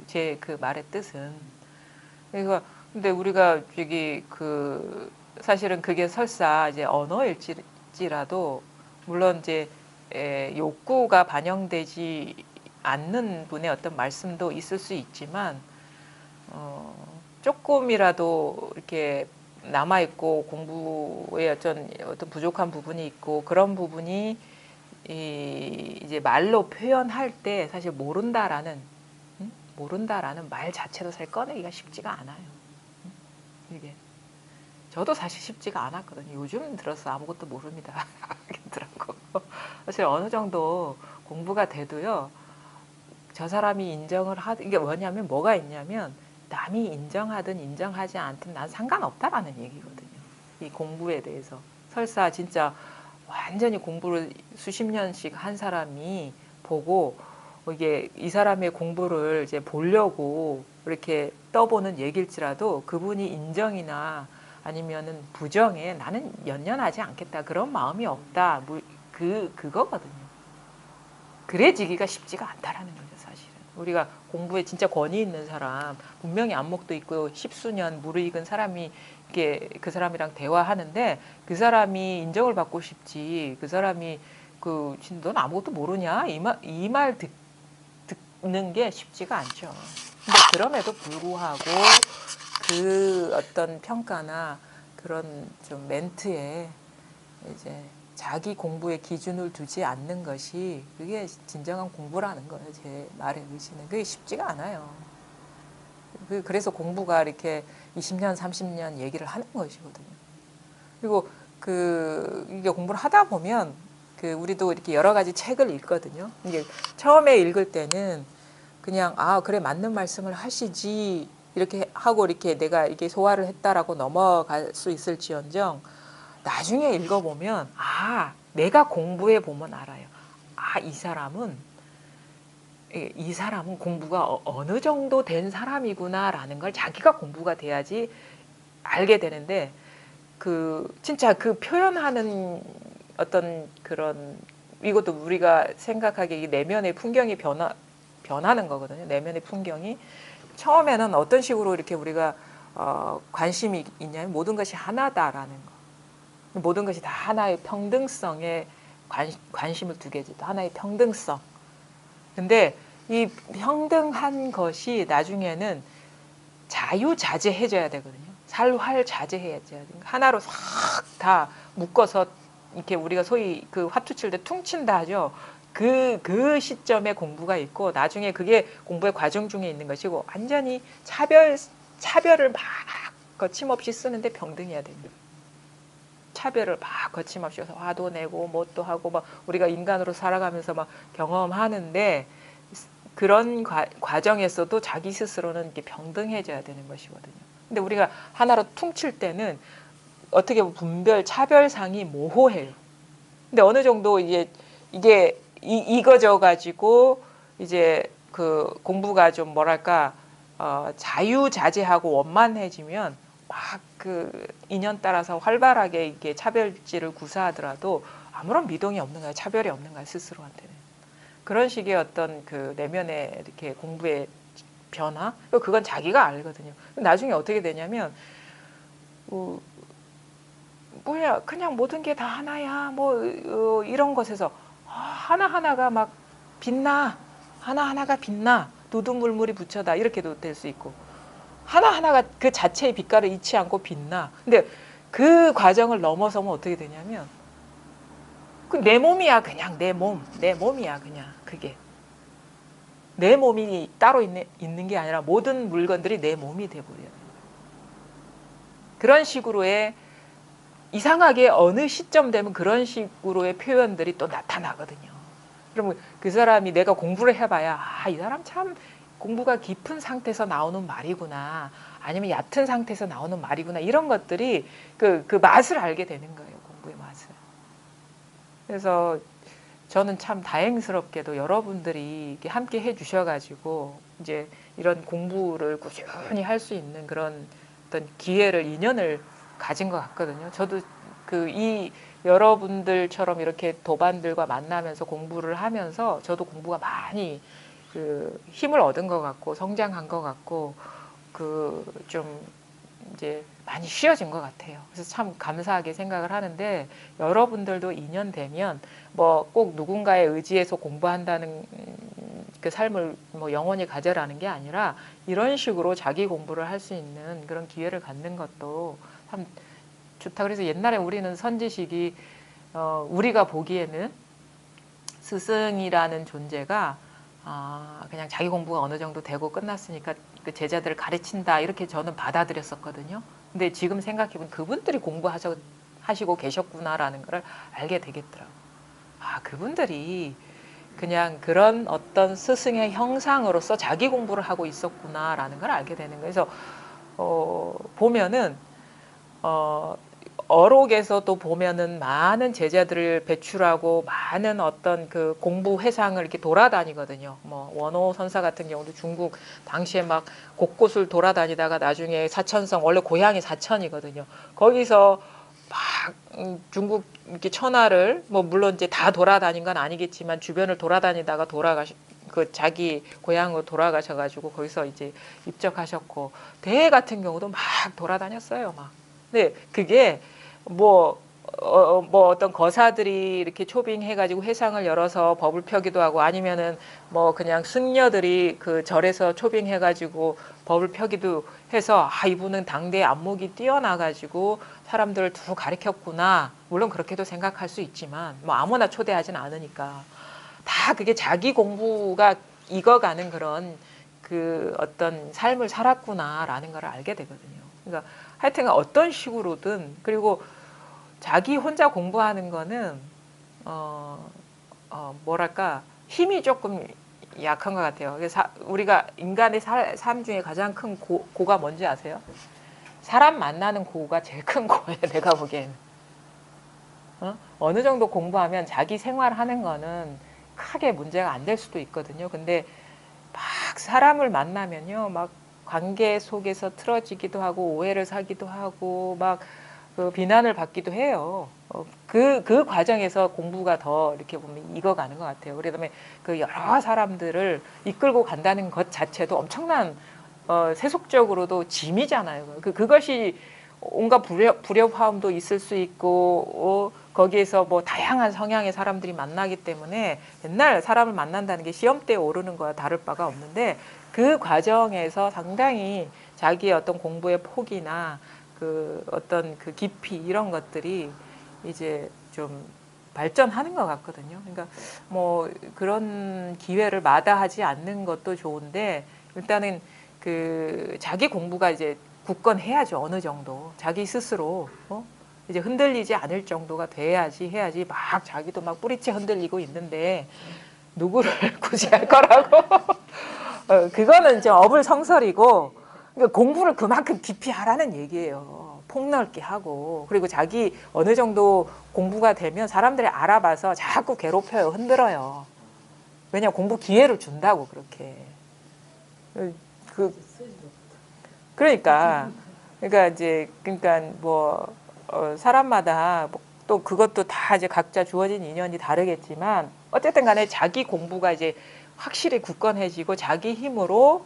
제 그 말의 뜻은. 그래서 근데 우리가 저기 사실은 그게 설사 이제 언어일지라도 물론 이제 욕구가 반영되지 않는 분의 어떤 말씀도 있을 수 있지만 조금이라도 이렇게 남아 있고 공부에 어떤 부족한 부분이 있고 그런 부분이 이제 말로 표현할 때 사실 모른다라는 말 자체도 사실 꺼내기가 쉽지가 않아요. 이게 저도 사실 쉽지가 않았거든요. 요즘 들어서 아무것도 모릅니다. 하겠더라고. 사실 어느 정도 공부가 돼도요. 저 사람이 인정을 이게 뭐가 있냐면 남이 인정하든 인정하지 않든 난 상관없다라는 얘기거든요. 이 공부에 대해서. 설사 진짜 완전히 공부를 수십 년씩 한 사람이 보고 이게 이 사람의 공부를 이제 보려고 이렇게 떠보는 얘기일지라도 그분이 인정이나 아니면은 부정에 나는 연연하지 않겠다 그런 마음이 없다 그거거든요. 그래지기가 쉽지가 않다라는 거죠, 사실은. 우리가 공부에 진짜 권위 있는 사람, 분명히 안목도 있고 십수년 무르익은 사람이 이렇게 그 사람이랑 대화하는데 그 사람이 인정을 받고 싶지, 그 사람이 넌 아무것도 모르냐? 이 말 듣는 게 쉽지가 않죠. 근데 그럼에도 불구하고 그 어떤 평가나 그런 좀 멘트에 이제 자기 공부의 기준을 두지 않는 것이 그게 진정한 공부라는 거예요. 제 말의 의지는. 그게 쉽지가 않아요. 그래서 공부가 이렇게 20년, 30년 얘기를 하는 것이거든요. 그리고 이게 공부를 하다 보면 우리도 이렇게 여러 가지 책을 읽거든요. 이게 처음에 읽을 때는 그냥 그래 맞는 말씀을 하시지 이렇게 하고 이렇게 내가 이게 소화를 했다라고 넘어갈 수 있을지언정 나중에 읽어보면 내가 공부해 보면 알아요. 이 사람은 공부가 어느 정도 된 사람이구나라는 걸 자기가 공부가 돼야지 알게 되는데 진짜 표현하는 어떤 그런 이것도 우리가 생각하기에 이 내면의 풍경이 변하는 거거든요. 내면의 풍경이 처음에는 어떤 식으로 이렇게 우리가 관심이 있냐면 모든 것이 하나다라는 거. 모든 것이 다 하나의 평등성에 관심을 두게 되죠. 하나의 평등성. 근데 이 평등한 것이 나중에는 자유자재해져야 되거든요. 살활자재해져야 돼요. 하나로 싹 다 묶어서 이렇게 우리가 소위 화투 칠 때 퉁친다 하죠. 그 시점에 공부가 있고 나중에 그게 공부의 과정 중에 있는 것이고 완전히 차별을 막 거침없이 쓰는데 병등해야 됩니다. 차별을 막 거침없이 해서 화도 내고 뭣도 하고 막 우리가 인간으로 살아가면서 막 경험하는데 그런 과정에서도 자기 스스로는 이렇게 병등해져야 되는 것이거든요. 근데 우리가 하나로 퉁칠 때는 어떻게 보면 분별, 차별상이 모호해요. 근데 어느 정도 이게 이거져 가지고 이제 공부가 좀 뭐랄까 자유자재하고 원만해지면 막 인연 따라서 활발하게 이게 차별지를 구사하더라도 아무런 미동이 없는 거야. 차별이 없는 거야. 스스로한테는. 그런 식의 어떤 내면의 이렇게 공부의 변화? 그건 자기가 알거든요. 나중에 어떻게 되냐면 뭐야 그냥 모든 게 다 하나야. 이런 것에서 하나하나가 막 빛나. 하나하나가 빛나. 두두물물이 붙여다. 이렇게도 될 수 있고. 하나하나가 그 자체의 빛깔을 잃지 않고 빛나. 근데 그 과정을 넘어서면 어떻게 되냐면 내 몸이야 그냥 내 몸이야 그냥 그게. 내 몸이 따로 있는 게 아니라 모든 물건들이 내 몸이 돼버려요. 그런 식으로의 이상하게 어느 시점 되면 그런 식으로의 표현들이 또 나타나거든요. 그러면 그 사람이 내가 공부를 해봐야 이 사람 참 공부가 깊은 상태에서 나오는 말이구나. 아니면 얕은 상태에서 나오는 말이구나. 이런 것들이 그 맛을 알게 되는 거예요. 공부의 맛을. 그래서 저는 참 다행스럽게도 여러분들이 이렇게 함께 해주셔가지고 이제 이런 공부를 꾸준히 할 수 있는 그런 어떤 인연을 가진 것 같거든요. 저도 이 여러분들처럼 이렇게 도반들과 만나면서 공부를 하면서 저도 공부가 많이 힘을 얻은 것 같고 성장한 것 같고 좀 이제 많이 쉬워진 것 같아요. 그래서 참 감사하게 생각을 하는데 여러분들도 2년 되면 뭐 꼭 누군가의 의지에서 공부한다는 그 삶을 뭐 영원히 가져라는 게 아니라 이런 식으로 자기 공부를 할 수 있는 그런 기회를 갖는 것도 참 좋다. 그래서 옛날에 우리는 선지식이 우리가 보기에는 스승이라는 존재가 그냥 자기 공부가 어느 정도 되고 끝났으니까 그 제자들을 가르친다 이렇게 저는 받아들였었거든요. 근데 지금 생각해보면 그분들이 공부하시고 계셨구나라는 걸 알게 되겠더라고요. 그분들이 그냥 그런 어떤 스승의 형상으로서 자기 공부를 하고 있었구나라는 걸 알게 되는 거예요. 그래서 보면은 어록에서도 보면은 많은 제자들을 배출하고 많은 어떤 그 공부 회상을 이렇게 돌아다니거든요. 뭐 원호 선사 같은 경우도 중국 당시에 막 곳곳을 돌아다니다가 나중에 사천성, 원래 고향이 사천이거든요. 거기서 막 중국 이렇게 천하를 뭐 물론 이제 다 돌아다닌 건 아니겠지만 주변을 돌아다니다가 그 자기 고향으로 돌아가셔가지고 거기서 이제 입적하셨고, 대해 같은 경우도 막 돌아다녔어요. 막. 근데 그게 뭐 어떤 거사들이 이렇게 초빙해가지고 회상을 열어서 법을 펴기도 하고, 아니면은 뭐 그냥 승려들이 그 절에서 초빙해가지고 법을 펴기도 해서 이분은 당대의 안목이 뛰어나가지고 사람들을 두루 가르쳤구나. 물론 그렇게도 생각할 수 있지만 뭐 아무나 초대하진 않으니까 다 그게 자기 공부가 익어가는 그런 그 어떤 삶을 살았구나라는 걸 알게 되거든요. 그러니까 하여튼 어떤 식으로든, 그리고 자기 혼자 공부하는 거는 뭐랄까 힘이 조금 약한 것 같아요. 그래서 우리가 인간의 삶 중에 가장 큰 고가 뭔지 아세요? 사람 만나는 고가 제일 큰 고예요. 내가 보기에는. 어느 정도 공부하면 자기 생활하는 거는 크게 문제가 안 될 수도 있거든요. 근데 막 사람을 만나면요, 막 관계 속에서 틀어지기도 하고 오해를 사기도 하고 막 그 비난을 받기도 해요. 그 과정에서 공부가 더 이렇게 보면 익어가는 것 같아요. 그다음에 그 여러 사람들을 이끌고 간다는 것 자체도 엄청난 세속적으로도 짐이잖아요. 그것이 온갖 불협화음도 있을 수 있고 거기에서 뭐 다양한 성향의 사람들이 만나기 때문에 맨날 사람을 만난다는 게 시험대에 오르는 거와 다를 바가 없는데, 그 과정에서 상당히 자기의 어떤 공부의 폭이나 그 어떤 그 깊이 이런 것들이 이제 좀 발전하는 것 같거든요. 그러니까 뭐 그런 기회를 마다하지 않는 것도 좋은데, 일단은 그 자기 공부가 이제 굳건해야죠. 어느 정도 자기 스스로 이제 흔들리지 않을 정도가 돼야지 해야지. 막 자기도 막 뿌리채 흔들리고 있는데 누구를 구제할 거라고. 그거는 이제 어불성설이고, 그러니까 공부를 그만큼 깊이 하라는 얘기예요. 폭넓게 하고. 그리고 자기 어느 정도 공부가 되면 사람들이 알아봐서 자꾸 괴롭혀요. 흔들어요. 왜냐면 공부 기회를 준다고 그렇게. 그러니까 이제 뭐 사람마다 또 그것도 다 이제 각자 주어진 인연이 다르겠지만, 어쨌든 간에 자기 공부가 이제 확실히 굳건해지고 자기 힘으로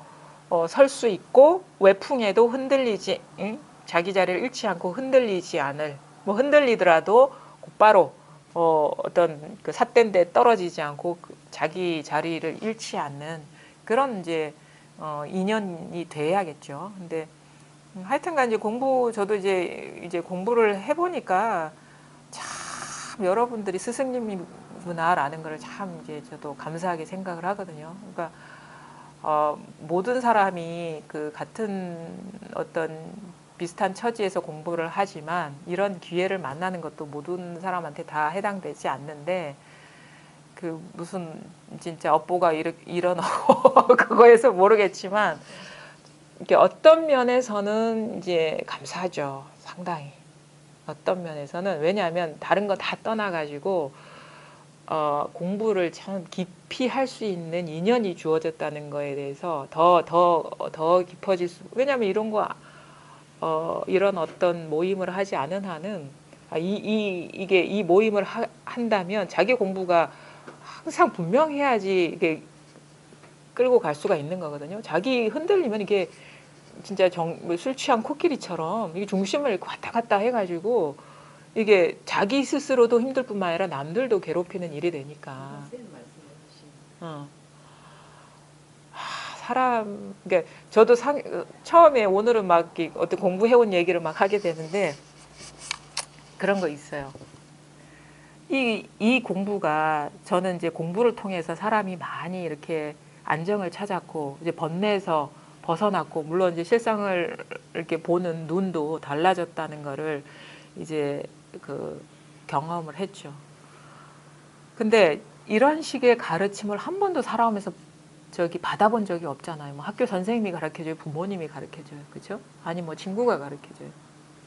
설 수 있고, 외풍에도 흔들리지, 자기 자리를 잃지 않고 흔들리지 않을, 뭐 흔들리더라도 곧바로 어떤 그 삿된 데 떨어지지 않고 자기 자리를 잃지 않는 그런 이제 인연이 돼야겠죠. 근데 하여튼간 이제 저도 이제 공부를 해보니까 참 여러분들이 스승님이구나라는 걸 참 이제 저도 감사하게 생각을 하거든요. 그러니까 모든 사람이 그 같은 어떤 비슷한 처지에서 공부를 하지만 이런 기회를 만나는 것도 모든 사람한테 다 해당되지 않는데, 그 무슨 진짜 업보가 일어나고 그거에서 모르겠지만 이렇게 어떤 면에서는 이제 감사하죠. 상당히. 어떤 면에서는. 왜냐하면 다른 거 다 떠나가지고 공부를 참 깊이 할 수 있는 인연이 주어졌다는 거에 대해서 더 깊어질 수. 왜냐하면 이런 어떤 모임을 하지 않은 한은 이 모임을 한다면 자기 공부가 항상 분명해야지 이게 끌고 갈 수가 있는 거거든요. 자기 흔들리면 이게 진짜 술 취한 코끼리처럼 이게 중심을 이렇게 왔다 갔다 해가지고 이게 자기 스스로도 힘들 뿐만 아니라 남들도 괴롭히는 일이 되니까. 어. 사람, 그러니까 저도 처음에 오늘은 막 어떤 공부해온 얘기를 막 하게 되는데 그런 거 있어요. 이 공부가 저는 이제 공부를 통해서 사람이 많이 이렇게 안정을 찾았고 이제 번뇌에서 벗어났고 물론 이제 실상을 이렇게 보는 눈도 달라졌다는 거를 이제 그 경험을 했죠. 근데 이런 식의 가르침을 한 번도 살아오면서 받아본 적이 없잖아요. 뭐 학교 선생님이 가르쳐줘요, 부모님이 가르쳐줘요, 그렇죠? 아니 뭐 친구가 가르쳐줘요.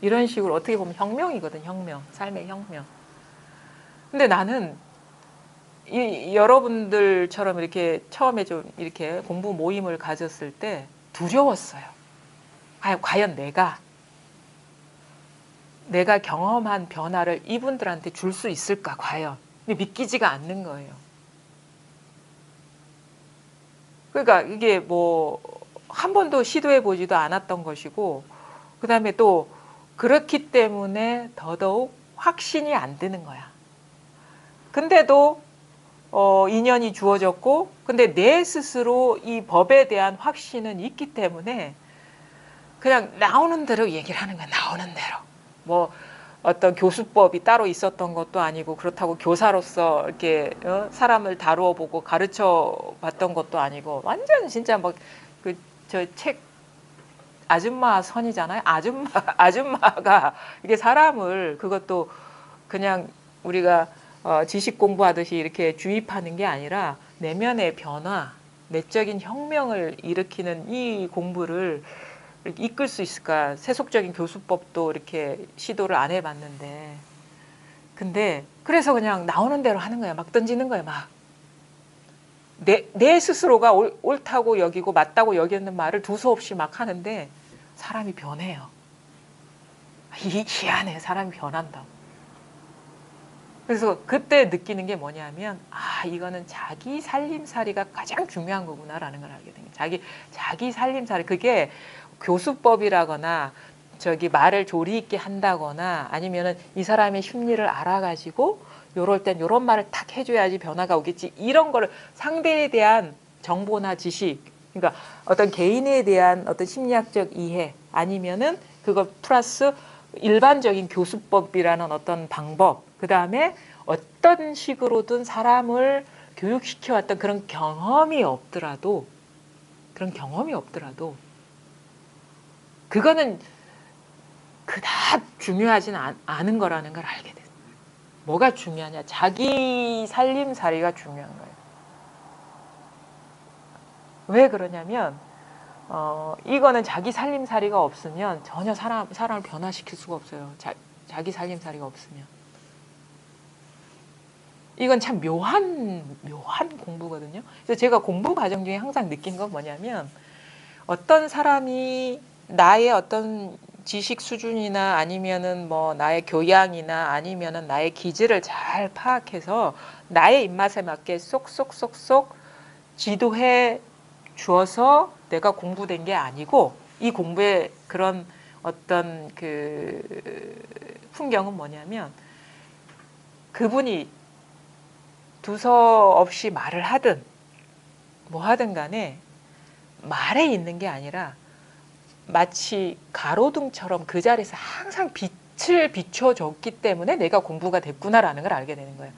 이런 식으로 어떻게 보면 혁명이거든, 혁명, 삶의 혁명. 근데 나는 여러분들처럼 이렇게 처음에 좀 이렇게 공부 모임을 가졌을 때 두려웠어요. 과연 내가 경험한 변화를 이분들한테 줄 수 있을까, 과연. 믿기지가 않는 거예요. 그러니까 이게 뭐 한 번도 시도해 보지도 않았던 것이고 그 다음에 또 그렇기 때문에 더더욱 확신이 안 드는 거야. 근데도 인연이 주어졌고 근데 내 스스로 이 법에 대한 확신은 있기 때문에 그냥 나오는 대로 얘기를 하는 거야. 나오는 대로. 뭐 어떤 교수법이 따로 있었던 것도 아니고 그렇다고 교사로서 이렇게 사람을 다루어 보고 가르쳐 봤던 것도 아니고 완전 진짜 막 그 저 책 아줌마 선이잖아요. 아줌마가 이게 사람을 그것도 그냥 우리가 지식 공부하듯이 이렇게 주입하는 게 아니라 내면의 변화, 내적인 혁명을 일으키는 이 공부를 이끌 수 있을까? 세속적인 교수법도 이렇게 시도를 안 해봤는데. 근데 그래서 그냥 나오는 대로 하는 거야. 막 던지는 거야. 막. 내 스스로가 옳다고 여기고 맞다고 여기는 말을 두서없이 막 하는데 사람이 변해요. 희한해. 사람이 변한다. 그래서 그때 느끼는 게 뭐냐면 이거는 자기 살림살이가 가장 중요한 거구나라는 걸 알게 된 거예요. 자기 살림살이 그게 교수법이라거나 말을 조리 있게 한다거나 아니면은 이 사람의 심리를 알아가지고 요럴 땐 요런 말을 탁 해줘야지 변화가 오겠지 이런 거를 상대에 대한 정보나 지식 그러니까 어떤 개인에 대한 어떤 심리학적 이해 아니면은 그거 플러스 일반적인 교수법이라는 어떤 방법 그 다음에 어떤 식으로든 사람을 교육시켜왔던 그런 경험이 없더라도 그거는 그닥 중요하진 않은 거라는 걸 알게 됐어요. 뭐가 중요하냐? 자기 살림살이가 중요한 거예요. 왜 그러냐면 이거는 자기 살림살이가 없으면 전혀 사람을 변화시킬 수가 없어요. 자기 살림살이가 없으면. 이건 참 묘한 공부거든요. 그래서 제가 공부 과정 중에 항상 느낀 건 뭐냐면 어떤 사람이 나의 어떤 지식 수준이나 아니면은 뭐 나의 교양이나 아니면은 나의 기질을 잘 파악해서 나의 입맛에 맞게 쏙쏙쏙쏙 지도해 주어서 내가 공부된 게 아니고 이 공부의 그런 어떤 그 풍경은 뭐냐면 그분이 두서없이 말을 하든 뭐 하든 간에 말에 있는 게 아니라 마치 가로등처럼 그 자리에서 항상 빛을 비춰줬기 때문에 내가 공부가 됐구나라는 걸 알게 되는 거예요.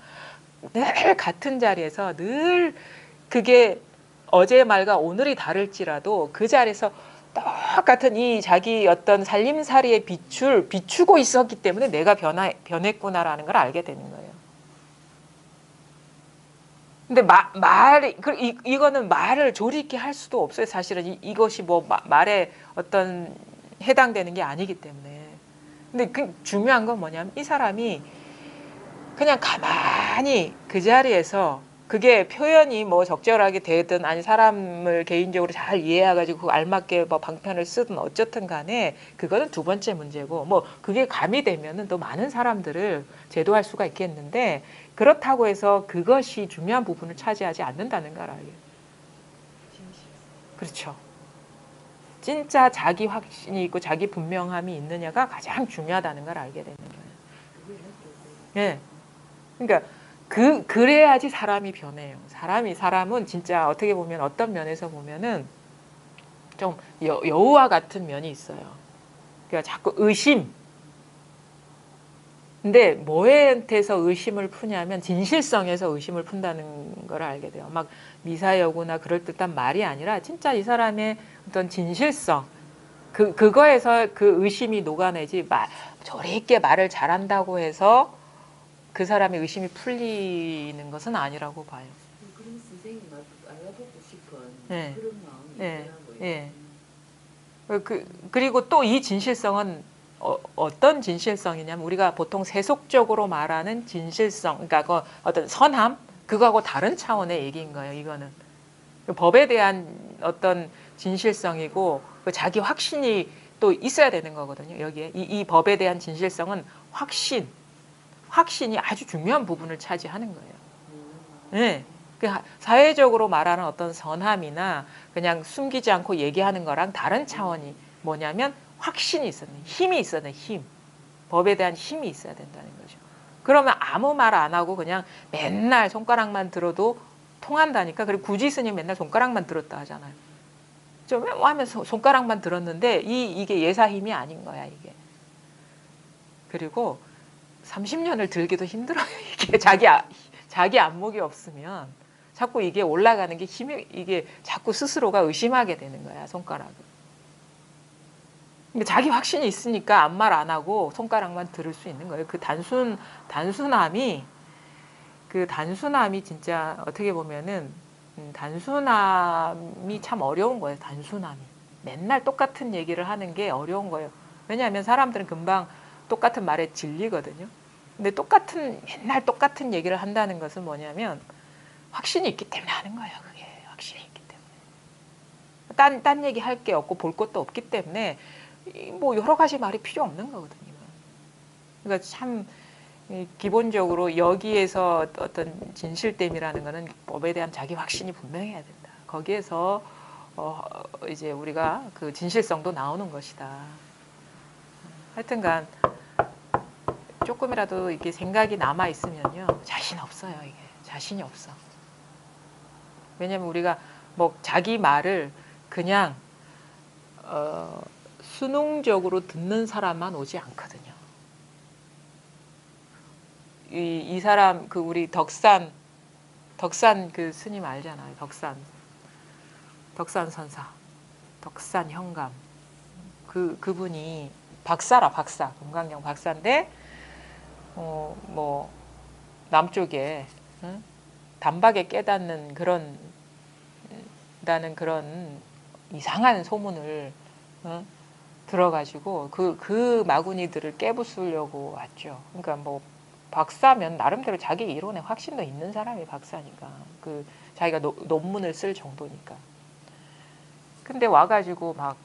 늘 같은 자리에서 늘 그게 어제 말과 오늘이 다를지라도 그 자리에서 똑같은 이 자기 어떤 살림살이의 빛을 비추고 있었기 때문에 내가 변했구나라는 걸 알게 되는 거예요. 근데 이거는 말을 조리 있게 할 수도 없어요. 사실은 이것이 뭐 말에 어떤 해당되는 게 아니기 때문에. 근데 그 중요한 건 뭐냐면 이 사람이 그냥 가만히 그 자리에서 그게 표현이 뭐 적절하게 되든 아니 사람을 개인적으로 잘 이해해가지고 그 알맞게 뭐 방편을 쓰든 어쨌든 간에 그거는 두 번째 문제고 뭐 그게 가미되면은 또 많은 사람들을 제도할 수가 있겠는데 그렇다고 해서 그것이 중요한 부분을 차지하지 않는다는 걸 알아요. 그렇죠. 진짜 자기 확신이 있고 자기 분명함이 있느냐가 가장 중요하다는 걸 알게 되는 거예요. 예. 그러니까 그래야지 사람이 변해요. 사람은 진짜 어떻게 보면 어떤 면에서 보면은 좀 여우와 같은 면이 있어요. 그러니까 자꾸 의심. 근데 뭐에대해서 의심을 푸냐면 진실성에서 의심을 푼다는 걸 알게 돼요. 막 미사여구나 그럴듯한 말이 아니라 진짜 이 사람의 어떤 진실성. 그거에서 그 의심이 녹아내지 저리 있게 말을 잘한다고 해서 그 사람의 의심이 풀리는 것은 아니라고 봐요. 그런 선생님 알아보고 싶은 네. 그런 마음이 네. 있더라고요. 네. 그리고 또 이 진실성은 어떤 진실성이냐면 우리가 보통 세속적으로 말하는 진실성, 그러니까 그 어떤 선함, 그거하고 다른 차원의 얘기인 거예요. 이거는 법에 대한 어떤 진실성이고 자기 확신이 또 있어야 되는 거거든요. 여기에 이 법에 대한 진실성은 확신이 아주 중요한 부분을 차지하는 거예요. 네. 사회적으로 말하는 어떤 선함이나 그냥 숨기지 않고 얘기하는 거랑 다른 차원이 뭐냐면 확신이 있어야 돼. 힘이 있어야 돼. 힘. 법에 대한 힘이 있어야 된다는 거죠. 그러면 아무 말 안 하고 그냥 맨날 손가락만 들어도 통한다니까. 그리고 구지 스님 맨날 손가락만 들었다 하잖아요. 좀 하면서 손가락만 들었는데 이게 예사 힘이 아닌 거야 이게. 그리고 30년을 들기도 힘들어요. 이게 자기 안목이 없으면 자꾸 이게 올라가는 게 이게 자꾸 스스로가 의심하게 되는 거야 손가락을. 그러니까 자기 확신이 있으니까 아무 말 안 하고 손가락만 들을 수 있는 거예요. 단순함이 진짜 어떻게 보면은 단순함이 참 어려운 거예요. 단순함이 맨날 똑같은 얘기를 하는 게 어려운 거예요. 왜냐하면 사람들은 금방 똑같은 말에 질리거든요. 근데 맨날 똑같은 얘기를 한다는 것은 뭐냐면 확신이 있기 때문에 하는 거예요. 그게 확신이 있기 때문에. 딴 얘기 할 게 없고 볼 것도 없기 때문에 뭐 여러 가지 말이 필요 없는 거거든요. 그러니까 참 기본적으로 여기에서 어떤 진실됨이라는 거는 법에 대한 자기 확신이 분명해야 된다. 거기에서 이제 우리가 그 진실성도 나오는 것이다. 하여튼간 조금이라도 이게 생각이 남아 있으면요 자신 없어요. 이게 자신이 없어. 왜냐면 우리가 뭐 자기 말을 그냥 수능적으로 듣는 사람만 오지 않거든요. 이 사람 그 우리 덕산 그 스님 알잖아요. 덕산 선사, 덕산 현감 그분이 박사 금강경 박사인데 뭐 남쪽에 단박에 깨닫는 그런 이상한 소문을 들어가지고 그 마구니들을 깨부수려고 왔죠. 그러니까 뭐 박사면 나름대로 자기 이론에 확신도 있는 사람이 박사니까 자기가 논문을 쓸 정도니까. 근데 와가지고 막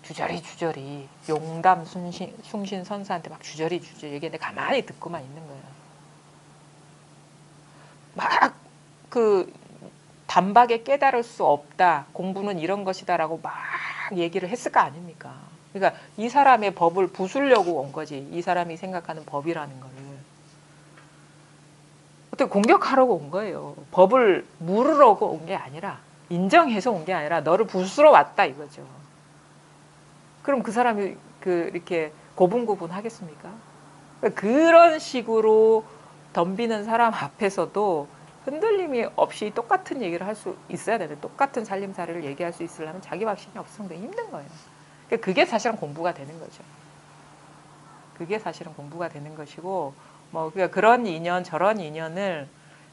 주저리 용담 숭신 선사한테 막 주저리 얘기했는데 가만히 듣고만 있는 거예요. 막 단박에 깨달을 수 없다. 공부는 이런 것이다라고 막 얘기를 했을 거 아닙니까? 그러니까 이 사람의 법을 부수려고 온 거지. 이 사람이 생각하는 법이라는 거를. 어떻게 공격하려고 온 거예요. 법을 물으려고 온 게 아니라 인정해서 온 게 아니라 너를 부수러 왔다 이거죠. 그럼 그 사람이 이렇게 고분고분 하겠습니까? 그런 식으로 덤비는 사람 앞에서도 흔들림이 없이 똑같은 얘기를 할 수 있어야 되는데 똑같은 살림살이를 얘기할 수 있으려면 자기 확신이 없으면 힘든 거예요. 그게 사실은 공부가 되는 거죠. 그게 사실은 공부가 되는 것이고 뭐 그런 인연 저런 인연을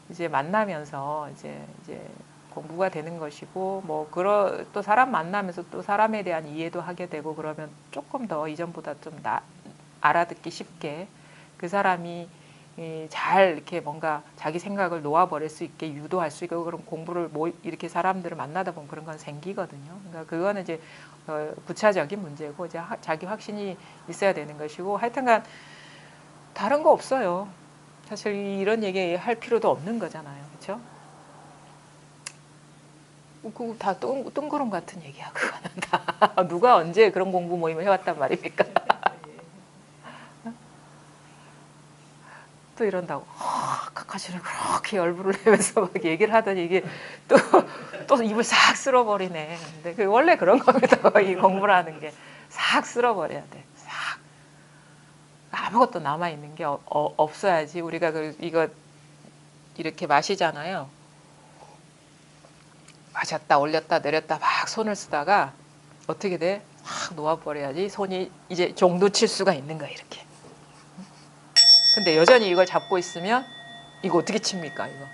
이제 만나면서 이제 공부가 되는 것이고 뭐 또 사람 만나면서 또 사람에 대한 이해도 하게 되고 그러면 조금 더 이전보다 좀 알아듣기 쉽게 그 사람이 잘 이렇게 뭔가 자기 생각을 놓아버릴 수 있게 유도할 수 있고 그런 공부를 이렇게 사람들을 만나다 보면 그런 건 생기거든요. 그러니까 그거는 이제 부차적인 문제고 이제 자기 확신이 있어야 되는 것이고 하여튼간 다른 거 없어요. 사실 이런 얘기 할 필요도 없는 거잖아요. 그렇죠? 그거 다 뜬구름 같은 얘기야. 그거는 다 누가 언제 그런 공부 모임을 해왔단 말입니까? 또 이런다고 카카시를 그렇게 열불을 내면서 막 얘기를 하더니 이게 또 입을 싹 쓸어버리네. 근데 그 원래 그런 겁니다. 이 공부를 하는 게 싹 쓸어버려야 돼. 싹 아무것도 남아 있는 게 없어야지. 우리가 이거 이렇게 마시잖아요. 마셨다 올렸다 내렸다 막 손을 쓰다가 어떻게 돼? 확 놓아버려야지 손이 이제 종도 칠 수가 있는 거야 이렇게. 근데 여전히 이걸 잡고 있으면 이거 어떻게 칩니까 이거.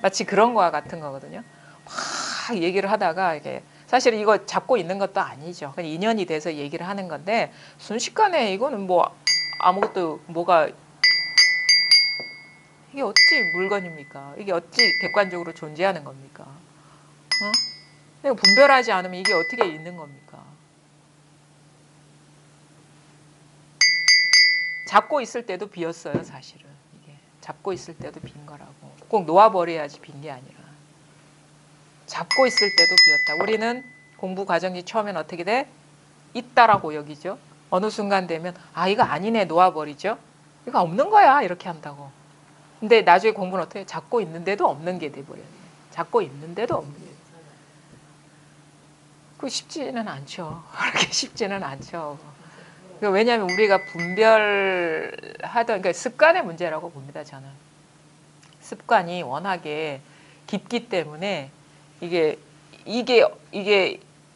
마치 그런 거와 같은 거거든요. 막 얘기를 하다가 이게 사실 이거 잡고 있는 것도 아니죠. 그냥 인연이 돼서 얘기를 하는 건데 순식간에 이거는 뭐 아무것도 뭐가 이게 어찌 물건입니까? 이게 어찌 객관적으로 존재하는 겁니까? 내가 분별하지 않으면 이게 어떻게 있는 겁니까? 잡고 있을 때도 비었어요, 사실은. 이게 잡고 있을 때도 빈 거라고. 꼭 놓아버려야지 빈 게 아니라. 잡고 있을 때도 비었다. 우리는 공부 과정이 처음엔 어떻게 돼? 있다라고 여기죠. 어느 순간 되면 아 이거 아니네 놓아버리죠. 이거 없는 거야 이렇게 한다고. 근데 나중에 공부는 어떻게 잡고 있는데도 없는 게 돼버려요. 잡고 있는데도 없는 게. 그 쉽지는 않죠. 그렇게 쉽지는 않죠. 왜냐하면 우리가 분별하던 그러니까 습관의 문제라고 봅니다. 저는 습관이 워낙에 깊기 때문에 이게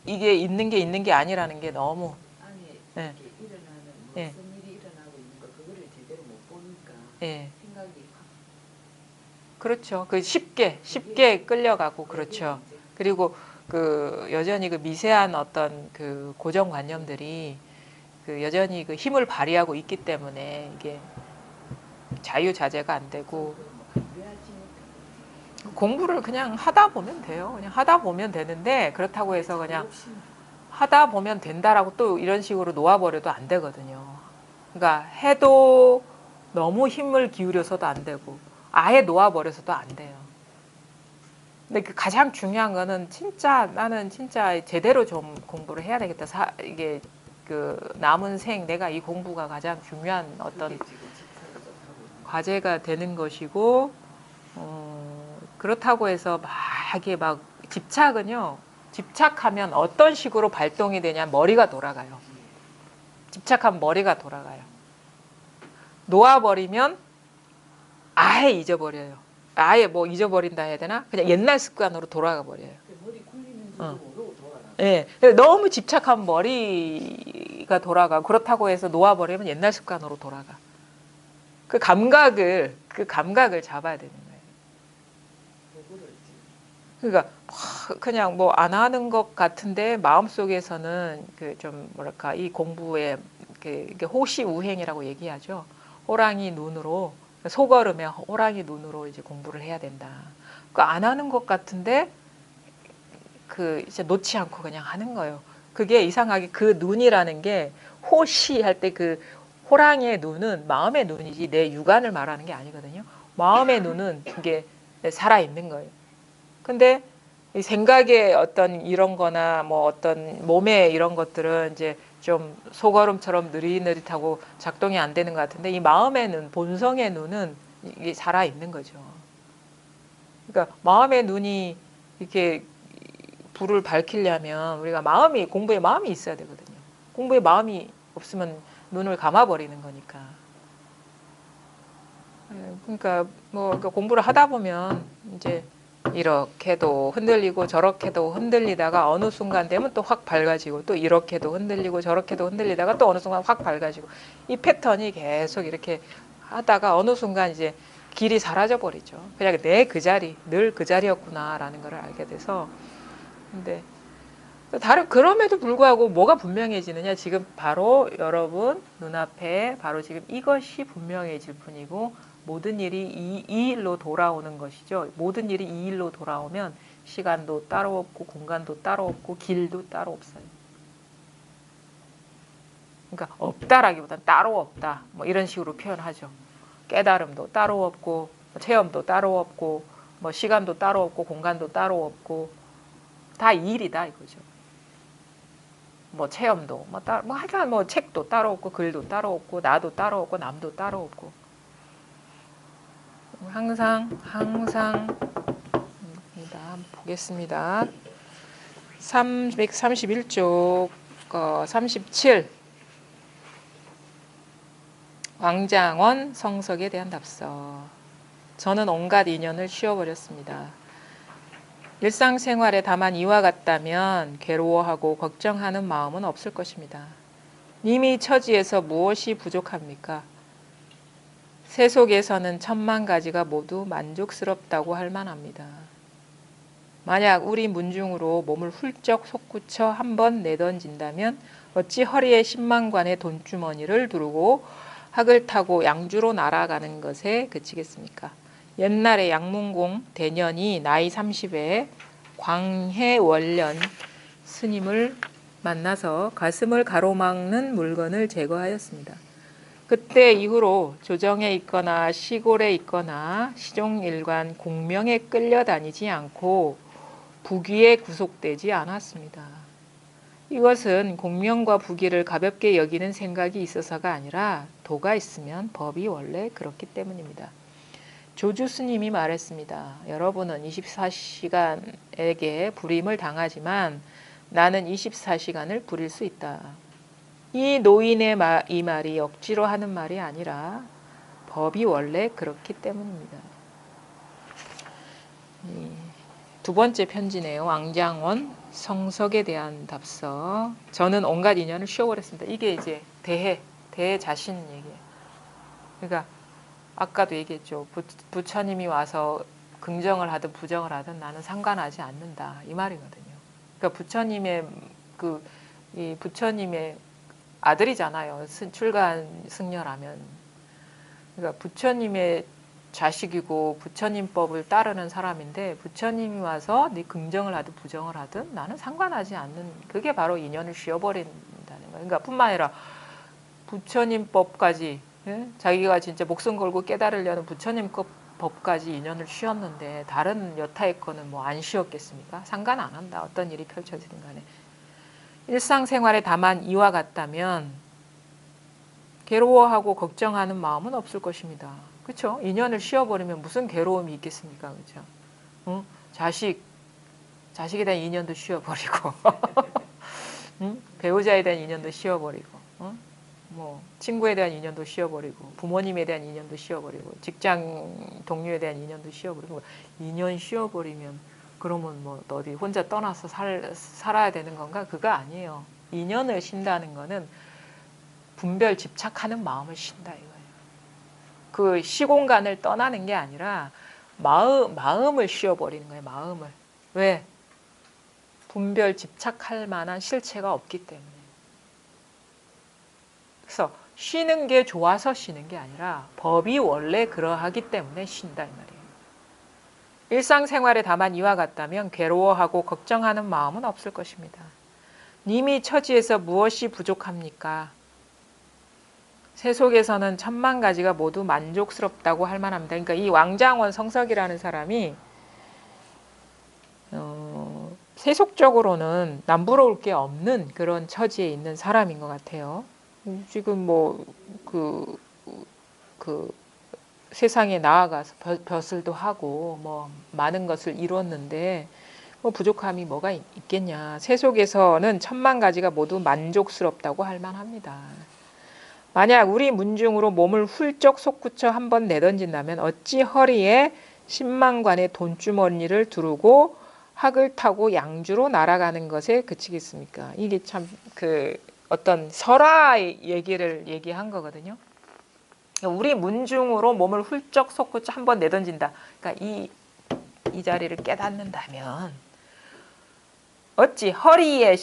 있는 게 아니라는 게 너무 아니 네. 이렇게 일어나는 무슨 네. 일이 일어나고 있는 거 그거를 제대로 못 보니까 네. 생각이 그렇죠. 그 쉽게 끌려가고 그렇죠. 그리고 그 여전히 그 미세한 어떤 그 고정관념들이 그 여전히 그 힘을 발휘하고 있기 때문에 이게 자유자재가 안 되고 공부를 그냥 하다 보면 돼요. 그냥 하다 보면 되는데 그렇다고 해서 그냥 하다 보면 된다라고 또 이런 식으로 놓아버려도 안 되거든요. 그러니까 해도 너무 힘을 기울여서도 안 되고 아예 놓아버려서도 안 돼요. 근데 그 가장 중요한 거는 진짜 나는 진짜 제대로 좀 공부를 해야 되겠다. 이게 그 남은 생 내가 이 공부가 가장 중요한 어떤 과제가 되는 것이고 그렇다고 해서 막 이게 막 집착하면 어떤 식으로 발동이 되냐 머리가 돌아가요. 집착하면 머리가 돌아가요. 놓아버리면 아예 잊어버려요. 아예 뭐 잊어버린다 해야 되나? 그냥 옛날 습관으로 돌아가 버려요. 머리 굴리는지도 모르고 돌아가. 예, 너무 집착하면 머리가 돌아가. 그렇다고 해서 놓아버리면 옛날 습관으로 돌아가. 그 감각을 잡아야 되는 거예요. 그러니까 그냥 뭐 안 하는 것 같은데 마음 속에서는 그 좀 뭐랄까 이 공부에 이게 호시우행이라고 얘기하죠. 호랑이 눈으로 속얼음에 호랑이 눈으로 이제 공부를 해야 된다. 그 안 하는 것 같은데 그 이제 놓지 않고 그냥 하는 거예요. 그게 이상하게 그 눈이라는 게 호시 할 때 그 호랑이의 눈은 마음의 눈이지 내 육안을 말하는 게 아니거든요. 마음의 눈은 이게 살아 있는 거예요. 근데 이 생각의 어떤 이런 거나 뭐 어떤 몸의 이런 것들은 이제 좀 소걸음처럼 느릿느릿하고 작동이 안 되는 것 같은데 이 마음의 눈, 본성의 눈은 이게 살아 있는 거죠. 그러니까 마음의 눈이 이렇게 불을 밝히려면 우리가 공부에 마음이 있어야 되거든요. 공부에 마음이 없으면 눈을 감아버리는 거니까. 그러니까 그러니까 공부를 하다 보면 이제 이렇게도 흔들리고 저렇게도 흔들리다가 어느 순간 되면 또 확 밝아지고 또 이렇게도 흔들리고 저렇게도 흔들리다가 또 어느 순간 확 밝아지고 이 패턴이 계속 이렇게 하다가 어느 순간 이제 길이 사라져 버리죠. 그냥 내 그 자리, 늘 그 자리였구나라는 걸 알게 돼서 근데 그럼에도 불구하고 뭐가 분명해지느냐 지금 바로 여러분 눈앞에 바로 지금 이것이 분명해질 뿐이고 모든 일이 이 일로 돌아오는 것이죠. 모든 일이 이 일로 돌아오면 시간도 따로 없고 공간도 따로 없고 길도 따로 없어요. 그러니까 없다라기보다는 따로 없다. 뭐 이런 식으로 표현하죠. 깨달음도 따로 없고 체험도 따로 없고 뭐 시간도 따로 없고 공간도 따로 없고 다 일이다 이거죠. 뭐 체험도 하여간 뭐 책도 따로 없고 글도 따로 없고 나도 따로 없고 남도 따로 없고 항상 한번 보겠습니다. 331쪽 37 왕장원 성석에 대한 답서. 저는 온갖 인연을 쉬어버렸습니다. 일상생활에 다만 이와 같다면 괴로워하고 걱정하는 마음은 없을 것입니다. 님이 처지에서 무엇이 부족합니까? 세속에서는 천만 가지가 모두 만족스럽다고 할 만합니다. 만약 우리 문중으로 몸을 훌쩍 솟구쳐 한번 내던진다면 어찌 허리에 10만관의 돈주머니를 두르고 학을 타고 양주로 날아가는 것에 그치겠습니까? 옛날에 양문공 대년이 나이 30에 광해원련 스님을 만나서 가슴을 가로막는 물건을 제거하였습니다. 그때 이후로 조정에 있거나 시골에 있거나 시종일관 공명에 끌려다니지 않고 부귀에 구속되지 않았습니다. 이것은 공명과 부귀를 가볍게 여기는 생각이 있어서가 아니라 도가 있으면 법이 원래 그렇기 때문입니다. 조주 스님이 말했습니다. 여러분은 24시간에게 불임을 당하지만 나는 24시간을 부릴 수 있다. 이 노인의 이 말이 억지로 하는 말이 아니라 법이 원래 그렇기 때문입니다. 두 번째 편지네요. 왕장원 성석에 대한 답서. 저는 온갖 인연을 쉬어버렸습니다. 이게 이제 대해 자신 얘기예요. 그러니까 아까도 얘기했죠. 부처님이 와서 긍정을 하든 부정을 하든 나는 상관하지 않는다 이 말이거든요. 그러니까 이 부처님의 아들이잖아요. 출가한 승려라면. 그러니까 부처님의 자식이고 부처님 법을 따르는 사람인데 부처님이 와서 네 긍정을 하든 부정을 하든 나는 상관하지 않는, 그게 바로 인연을 쉬어버린다는 거예요. 그러니까 뿐만 아니라 부처님 법까지, 예? 자기가 진짜 목숨 걸고 깨달으려는 부처님 법까지 인연을 쉬었는데 다른 여타의 거는 뭐 안 쉬었겠습니까? 상관 안 한다. 어떤 일이 펼쳐지든 간에. 일상생활에 다만 이와 같다면 괴로워하고 걱정하는 마음은 없을 것입니다. 그렇죠? 인연을 쉬어버리면 무슨 괴로움이 있겠습니까? 그렇죠? 응? 자식에 대한 인연도 쉬어버리고 응? 배우자에 대한 인연도 쉬어버리고 응? 뭐 친구에 대한 인연도 쉬어버리고 부모님에 대한 인연도 쉬어버리고 직장 동료에 대한 인연도 쉬어버리고. 인연 쉬어버리면 그러면 뭐 어디 혼자 떠나서 살아야 되는 건가? 그거 아니에요. 인연을 쉰다는 거는 분별 집착하는 마음을 쉰다 이거예요. 그 시공간을 떠나는 게 아니라 마음을 쉬어버리는 거예요. 마음을. 왜? 분별 집착할 만한 실체가 없기 때문에. 그래서 쉬는 게 좋아서 쉬는 게 아니라 법이 원래 그러하기 때문에 쉰다 이 말이에요. 일상생활에 다만 이와 같다면 괴로워하고 걱정하는 마음은 없을 것입니다. 님이 처지에서 무엇이 부족합니까? 세속에서는 천만 가지가 모두 만족스럽다고 할 만합니다. 그러니까 이 왕장원 성석이라는 사람이 세속적으로는 남부러울 게 없는 그런 처지에 있는 사람인 것 같아요. 지금 세상에 나아가서 벼슬도 하고 뭐 많은 것을 이뤘는데 뭐 부족함이 뭐가 있겠냐. 세속에서는 천만 가지가 모두 만족스럽다고 할 만합니다. 만약 우리 문중으로 몸을 훌쩍 솟구쳐 한번 내던진다면 어찌 허리에 10만관의 돈주머니를 두르고 학을 타고 양주로 날아가는 것에 그치겠습니까? 이게 참 어떤 설화 얘기를 얘기한 거거든요. 우리 문중으로 몸을 훌쩍 솟구쳐 한번 내던진다. 그러니까 이 자리를 깨닫는다면 어찌 허리에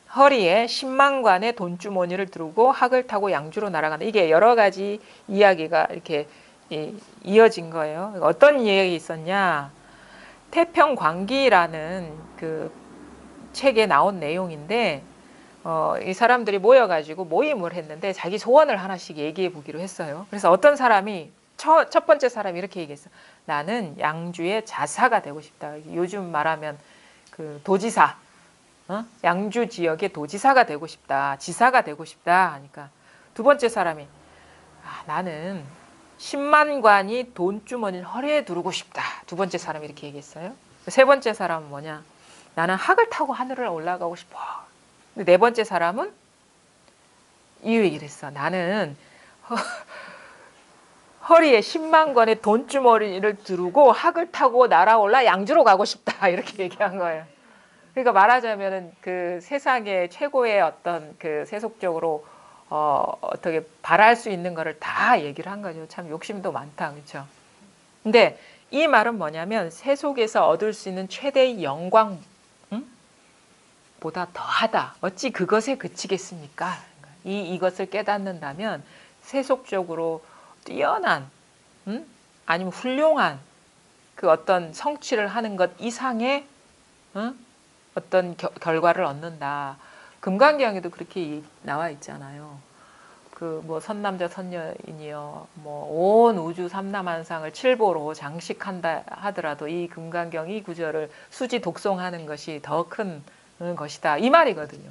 10만관의 돈주머니를 두르고 학을 타고 양주로 날아간다. 이게 여러 가지 이야기가 이렇게 이어진 거예요. 어떤 이야기 있었냐? 태평광기라는 그 책에 나온 내용인데 이 사람들이 모여가지고 모임을 했는데 자기 소원을 하나씩 얘기해 보기로 했어요. 그래서 어떤 사람이 첫 번째 사람이 이렇게 얘기했어. 나는 양주의 자사가 되고 싶다. 요즘 말하면 그 도지사, 양주 지역의 도지사가 되고 싶다, 지사가 되고 싶다 하니까 두 번째 사람이 나는 10만관이 돈주머니를 허리에 두르고 싶다. 두 번째 사람이 이렇게 얘기했어요. 세 번째 사람은 뭐냐? 나는 학을 타고 하늘을 올라가고 싶어. 네 번째 사람은 이 얘기를 했어. 나는 허리에 10만관의 돈주머니를 두르고 학을 타고 날아올라 양주로 가고 싶다. 이렇게 얘기한 거예요. 그러니까 말하자면은 그 세상의 최고의 어떤 그 세속적으로 어떻게 바랄 수 있는 거를 다 얘기를 한 거죠. 참 욕심도 많다. 그렇죠? 근데 이 말은 뭐냐면 세속에서 얻을 수 있는 최대의 영광 보다 더하다. 어찌 그것에 그치겠습니까? 이것을 깨닫는다면 세속적으로 뛰어난 아니면 훌륭한 그 어떤 성취를 하는 것 이상의 어떤 결과를 얻는다. 금강경에도 그렇게 나와 있잖아요. 그 뭐 선남자 선녀인이여 뭐 온 우주 삼라만상을 칠보로 장식한다 하더라도 이 금강경 이 구절을 수지 독송하는 것이 더 큰 것이다. 이 말이거든요.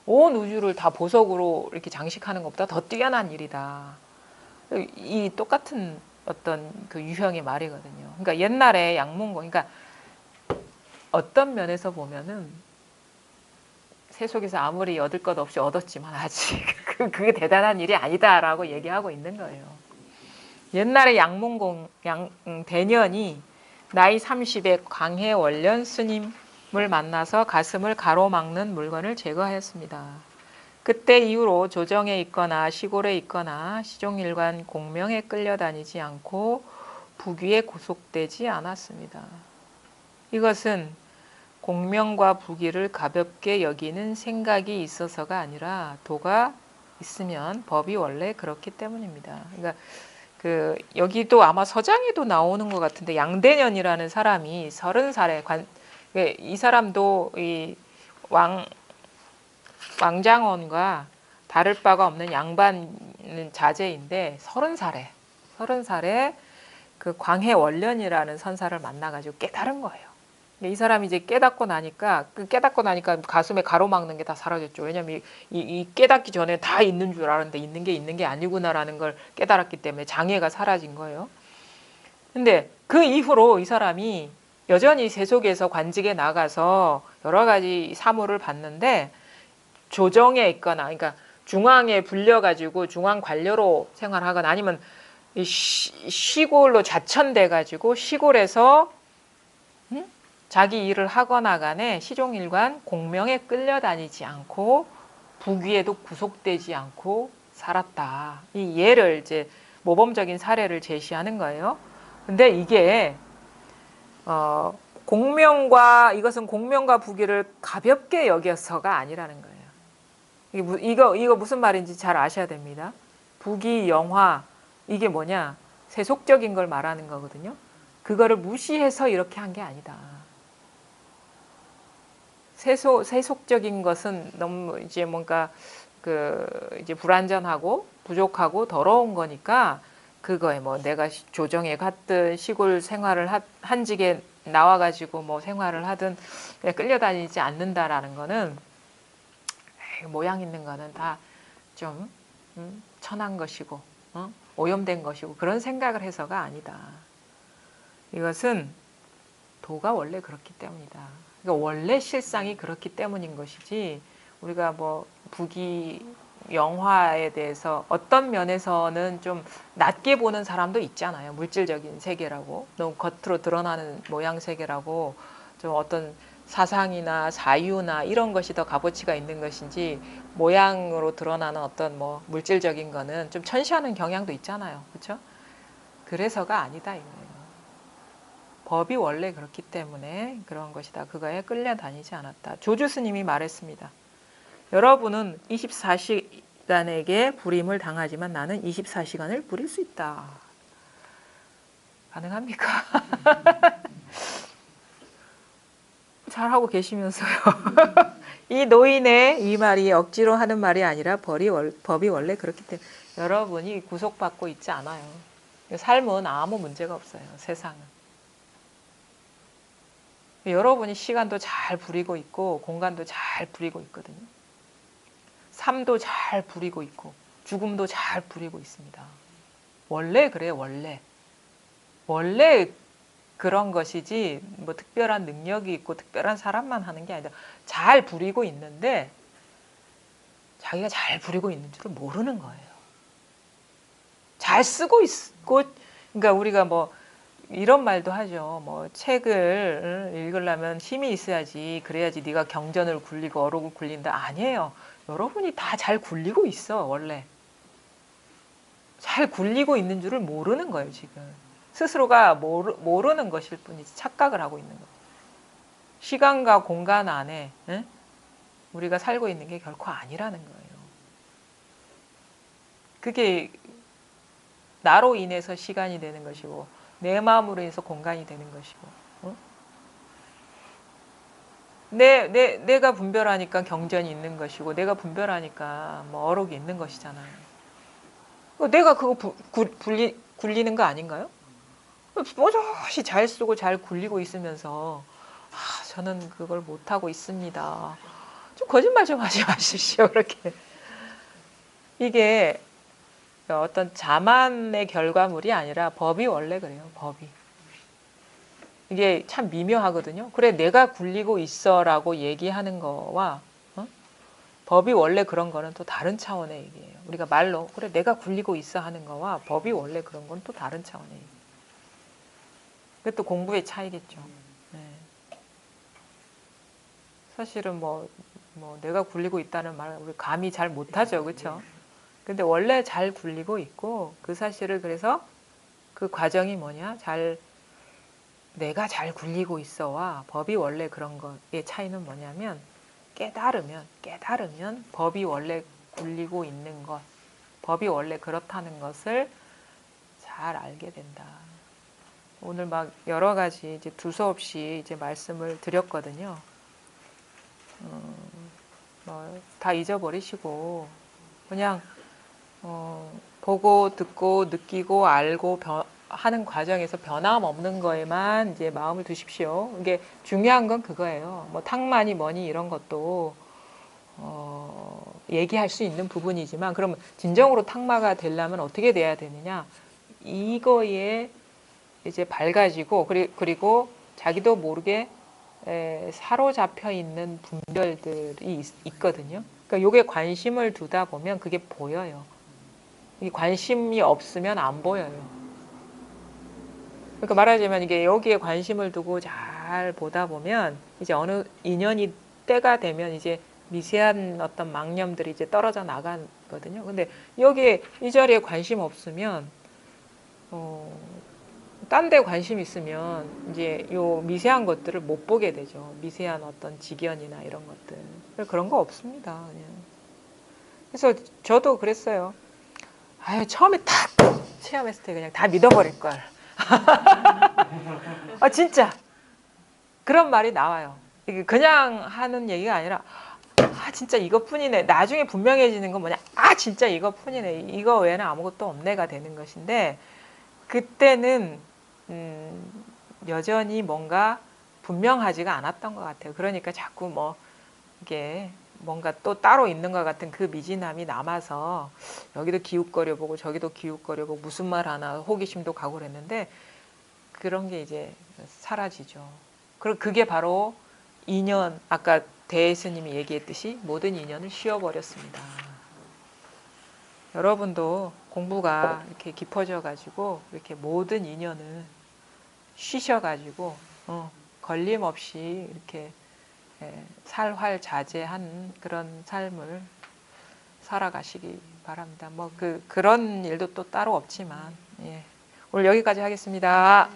온 우주를 다 보석으로 이렇게 장식하는 것보다 더 뛰어난 일이다. 이 똑같은 어떤 그 유형의 말이거든요. 그러니까 옛날에 양문고, 그러니까 어떤 면에서 보면은 세속에서 아무리 얻을 것 없이 얻었지만 아직 그게 대단한 일이 아니다라고 얘기하고 있는 거예요. 옛날에 양문공 대년이 나이 30에 광해원련 스님을 만나서 가슴을 가로막는 물건을 제거하였습니다. 그때 이후로 조정에 있거나 시골에 있거나 시종일관 공명에 끌려다니지 않고 부귀에 구속되지 않았습니다. 이것은 공명과 부귀를 가볍게 여기는 생각이 있어서가 아니라 도가 있으면 법이 원래 그렇기 때문입니다. 그러니까 그 여기도 아마 서장에도 나오는 것 같은데 양대년이라는 사람이 30살에 이 사람도 이 왕장원과 다를 바가 없는 양반 자제인데 30살에 그 광해원련이라는 선사를 만나가지고 깨달은 거예요. 이 사람이 이제 깨닫고 나니까 가슴에 가로막는 게 다 사라졌죠. 왜냐하면 이 깨닫기 전에 다 있는 줄 알았는데 있는 게 아니구나라는 걸 깨달았기 때문에 장애가 사라진 거예요. 근데 그 이후로 이 사람이 여전히 세속에서 관직에 나가서 여러 가지 사무를 받는데 조정에 있거나 그러니까 중앙에 불려가지고 중앙 관료로 생활하거나 아니면 시골로 자천돼가지고 시골에서 자기 일을 하거나 간에 시종일관 공명에 끌려다니지 않고 부귀에도 구속되지 않고 살았다. 이 예를 이제 모범적인 사례를 제시하는 거예요. 근데 이게 이것은 공명과 부귀를 가볍게 여겨서가 아니라는 거예요. 이거 무슨 말인지 잘 아셔야 됩니다. 부귀, 영화 이게 뭐냐? 세속적인 걸 말하는 거거든요. 그거를 무시해서 이렇게 한 게 아니다. 세속적인 것은 너무 이제 뭔가 이제 불완전하고 부족하고 더러운 거니까 그거에 뭐 내가 조정에 갔든 시골 생활을 한직에 나와가지고 뭐 생활을 하든 끌려다니지 않는다라는 거는 모양 있는 거는 다 좀 천한 것이고 오염된 것이고 그런 생각을 해서가 아니다. 이것은 도가 원래 그렇기 때문이다. 그러니까 원래 실상이 그렇기 때문인 것이지 우리가 뭐 부귀 영화에 대해서 어떤 면에서는 좀 낮게 보는 사람도 있잖아요. 물질적인 세계라고 너무 겉으로 드러나는 모양 세계라고 좀 어떤 사상이나 사유나 이런 것이 더 값어치가 있는 것인지 모양으로 드러나는 어떤 뭐 물질적인 거는 좀 천시하는 경향도 있잖아요. 그렇죠? 그래서가 아니다 이거예요. 법이 원래 그렇기 때문에 그런 것이다. 그거에 끌려다니지 않았다. 조주 스님이 말했습니다. 여러분은 24시간에게 불임을 당하지만 나는 24시간을 부릴 수 있다. 가능합니까? 잘하고 계시면서요. 이 노인의 이 말이 억지로 하는 말이 아니라 법이 원래 그렇기 때문에 여러분이 구속받고 있지 않아요. 삶은 아무 문제가 없어요. 세상은. 여러분이 시간도 잘 부리고 있고 공간도 잘 부리고 있거든요. 삶도 잘 부리고 있고 죽음도 잘 부리고 있습니다. 원래 그래요. 원래 그런 것이지 뭐 특별한 능력이 있고 특별한 사람만 하는 게 아니라 잘 부리고 있는데 자기가 잘 부리고 있는 줄을 모르는 거예요. 잘 쓰고 있고, 그러니까 우리가 뭐 이런 말도 하죠. 뭐 책을 읽으려면 힘이 있어야지, 그래야지 네가 경전을 굴리고 어록을 굴린다. 아니에요. 여러분이 다 잘 굴리고 있어. 원래 잘 굴리고 있는 줄을 모르는 거예요. 지금 스스로가 모르는 것일 뿐이지 착각을 하고 있는 거예요. 시간과 공간 안에 우리가 살고 있는 게 결코 아니라는 거예요. 그게 나로 인해서 시간이 되는 것이고 내 마음으로 인해서 공간이 되는 것이고 내가 분별하니까 경전이 있는 것이고 내가 분별하니까 뭐 어록이 있는 것이잖아요. 내가 그거 굴리는 거 아닌가요? 뽀조시 잘 쓰고 잘 굴리고 있으면서 저는 그걸 못하고 있습니다. 좀 거짓말 좀 하지 마십시오. 그렇게. 이게 어떤 자만의 결과물이 아니라 법이 원래 그래요. 법이. 이게 참 미묘하거든요. 그래 내가 굴리고 있어라고 얘기하는 거와 법이 원래 그런 거는 또 다른 차원의 얘기예요. 우리가 말로 그래 내가 굴리고 있어 하는 거와 법이 원래 그런 건 또 다른 차원의 얘기예요. 그게 또 공부의 차이겠죠. 네. 사실은 뭐 내가 굴리고 있다는 말 우리 감히 잘 못하죠. 그렇죠? 근데 원래 잘 굴리고 있고 그 사실을 그래서 그 과정이 뭐냐? 내가 잘 굴리고 있어와 법이 원래 그런 것의 차이는 뭐냐면 깨달으면 법이 원래 굴리고 있는 것, 법이 원래 그렇다는 것을 잘 알게 된다. 오늘 막 여러 가지 이제 두서없이 이제 말씀을 드렸거든요. 다 잊어버리시고 그냥 보고 듣고 느끼고 알고 하는 과정에서 변함없는 거에만 이제 마음을 두십시오. 이게 중요한 건 그거예요. 뭐 탕마니 뭐니 이런 것도 얘기할 수 있는 부분이지만 그럼 진정으로 탕마가 되려면 어떻게 돼야 되느냐? 이거에 이제 밝아지고 그리고 자기도 모르게 사로잡혀 있는 분별들이 있거든요. 그러니까 요게 관심을 두다 보면 그게 보여요. 이 관심이 없으면 안 보여요. 그러니까 말하자면 이게 여기에 관심을 두고 잘 보다 보면 이제 어느 인연이 때가 되면 이제 미세한 어떤 망념들이 이제 떨어져 나가거든요. 근데 여기에 이 자리에 관심 없으면 딴 데 관심 있으면 이제 요 미세한 것들을 못 보게 되죠. 미세한 어떤 직연이나 이런 것들. 그런 거 없습니다. 그냥. 그래서 저도 그랬어요. 처음에 딱 체험했을 때 그냥 다 믿어버릴 걸. 진짜 그런 말이 나와요. 이게 그냥 하는 얘기가 아니라 진짜 이것뿐이네. 나중에 분명해지는 건 뭐냐? 진짜 이것뿐이네. 이거 외에는 아무것도 없네가 되는 것인데 그때는 여전히 뭔가 분명하지가 않았던 것 같아요. 그러니까 자꾸 뭐 이게 뭔가 또 따로 있는 것 같은 그 미진함이 남아서 여기도 기웃거려보고 저기도 기웃거려보고 무슨 말 하나 호기심도 가고 그랬는데 그런 게 이제 사라지죠. 그리고 그게 바로 인연, 아까 대스님이 얘기했듯이 모든 인연을 쉬어버렸습니다. 여러분도 공부가 이렇게 깊어져 가지고 이렇게 모든 인연을 쉬셔 가지고 걸림없이 이렇게 살활자제한 그런 삶을 살아가시기 바랍니다. 뭐 그런 일도 또 따로 없지만 오늘 여기까지 하겠습니다.